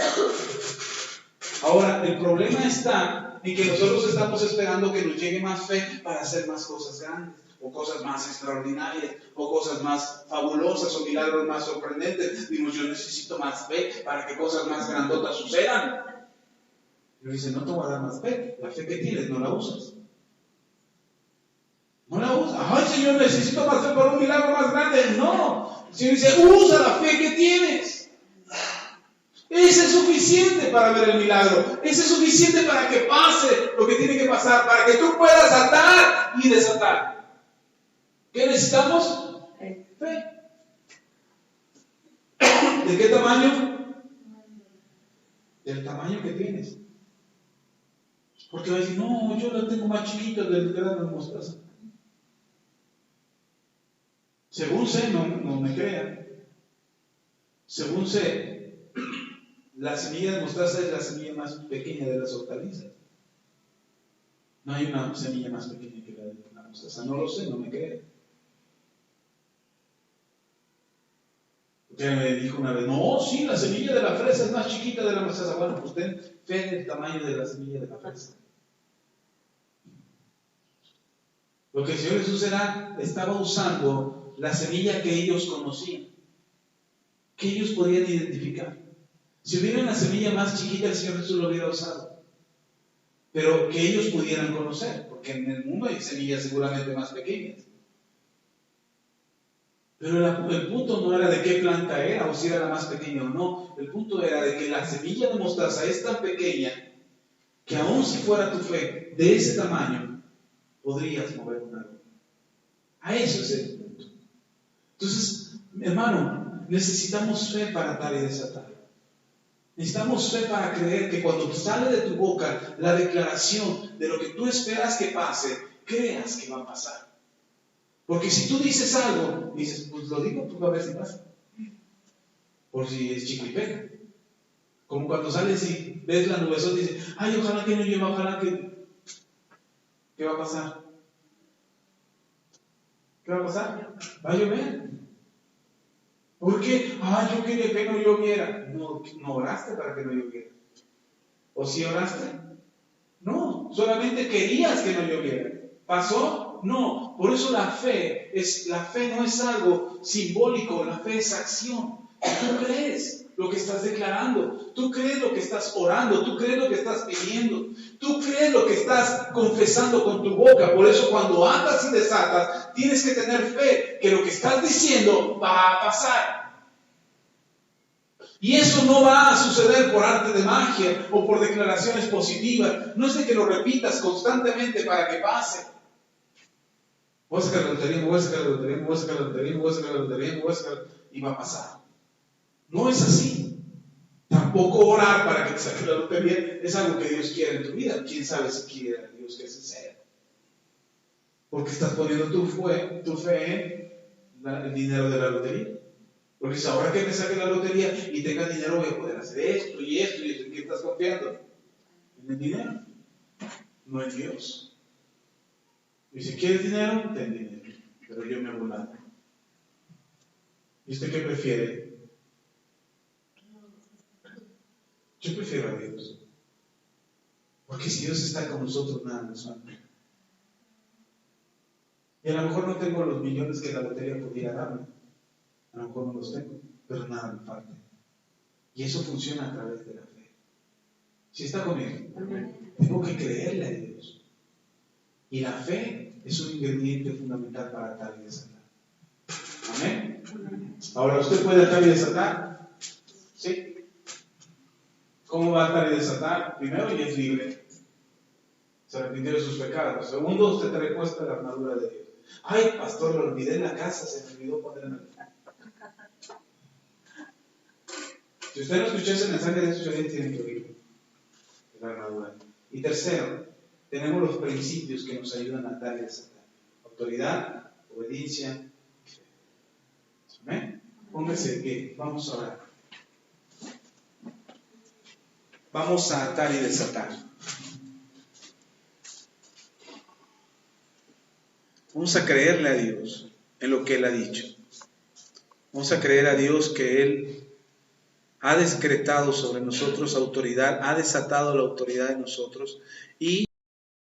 Ahora, el problema está en que nosotros estamos esperando que nos llegue más fe para hacer más cosas grandes, o cosas más extraordinarias, o cosas más fabulosas, o milagros más sorprendentes. Digo, yo necesito más fe para que cosas más grandotas sucedan. Y yo dice, no te voy a dar más fe. La fe que tienes no la usas. No la usas. Ay, Señor, necesito más fe para un milagro más grande. No. El Señor dice, usa la fe que tienes. Ese es suficiente para ver el milagro. Ese es suficiente para que pase lo que tiene que pasar, para que tú puedas atar y desatar. ¿Qué necesitamos? Fe. ¿De qué tamaño? Del tamaño que tienes. Porque va a decir, no, yo la tengo más chiquita del grano de mostaza. Según sé, no me crean. Según sé, la semilla de mostaza es la semilla más pequeña de las hortalizas. No hay una semilla más pequeña que la de la mostaza. No lo sé, no me crean. Usted me dijo una vez, no, sí, la semilla de la fresa es más chiquita de la mostaza. Bueno, pues ten fe del tamaño de la semilla de la fresa. Lo que el Señor Jesús estaba usando la semilla que ellos conocían, que ellos podían identificar. Si hubiera una semilla más chiquita, el Señor Jesús lo hubiera usado, pero que ellos pudieran conocer, porque en el mundo hay semillas seguramente más pequeñas. Pero el punto no era de qué planta era, o si era la más pequeña o no. El punto era de que la semilla de mostaza es tan pequeña que aun si fuera tu fe de ese tamaño, podrías mover un árbol. A eso es el punto. Entonces, hermano, necesitamos fe para atar y desatar. Necesitamos fe para creer que cuando sale de tu boca la declaración de lo que tú esperas que pase, creas que va a pasar. Porque si tú dices algo, dices, pues lo digo, pues a ver si pasa. Por si es chicle y pega. Como cuando sales y ves la nubesota y dices, ay, ojalá que no llueva, ojalá que... ¿Qué va a pasar? ¿Qué va a pasar? Va a llover. ¿Por qué? Ay, yo quería que no lloviera. No oraste para que no lloviera. ¿O sí oraste? No, solamente querías que no lloviera. ¿Pasó? No. Por eso la fe no es algo simbólico, la fe es acción. Tú crees lo que estás declarando, tú crees lo que estás orando, tú crees lo que estás pidiendo, tú crees lo que estás confesando con tu boca. Por eso cuando atas y desatas, tienes que tener fe que lo que estás diciendo va a pasar. Y eso no va a suceder por arte de magia o por declaraciones positivas. No es de que lo repitas constantemente para que pase. Voy a sacar la lotería, voy a sacar la lotería, voy a sacar la lotería, voy a sacar la lotería, voy a sacar... y va a pasar. No es así. Tampoco orar para que te saque la lotería es algo que Dios quiere en tu vida. ¿Quién sabe si quiere a Dios que así sea? Porque estás poniendo tu fe en el dinero de la lotería. Porque si ahora que me saque la lotería y tenga dinero voy a poder hacer esto y esto y esto. ¿En qué estás confiando? En el dinero, no en Dios. Y si quieres dinero, ten dinero. Pero yo me voy a... ¿Y usted qué prefiere? Yo prefiero a Dios. Porque si Dios está con nosotros, nada nos falta. Y a lo mejor no tengo los millones que la lotería pudiera darme. A lo mejor no los tengo, pero nada me falta. Y eso funciona a través de la fe. ¿Sí está conmigo? Tengo que creerle a Dios. Y la fe es un ingrediente fundamental para atar y desatar. Amén. Ahora, ¿usted puede atar y desatar? ¿Sí? ¿Cómo va a atar y desatar? Primero, ya es libre. Se arrepintió de sus pecados. Segundo, usted trae puesta la armadura de Dios. Ay, pastor, lo olvidé en la casa, se me olvidó ponerla. Si usted no escuchó ese mensaje de esos oyentes, tiene que oírlo. La armadura. Y tercero, tenemos los principios que nos ayudan a atar y desatar. Autoridad, obediencia. ¿Amén? Póngase de pie, vamos a orar. Vamos a atar y desatar. Vamos a creerle a Dios en lo que Él ha dicho. Vamos a creer a Dios que Él ha decretado sobre nosotros autoridad, ha desatado la autoridad de nosotros y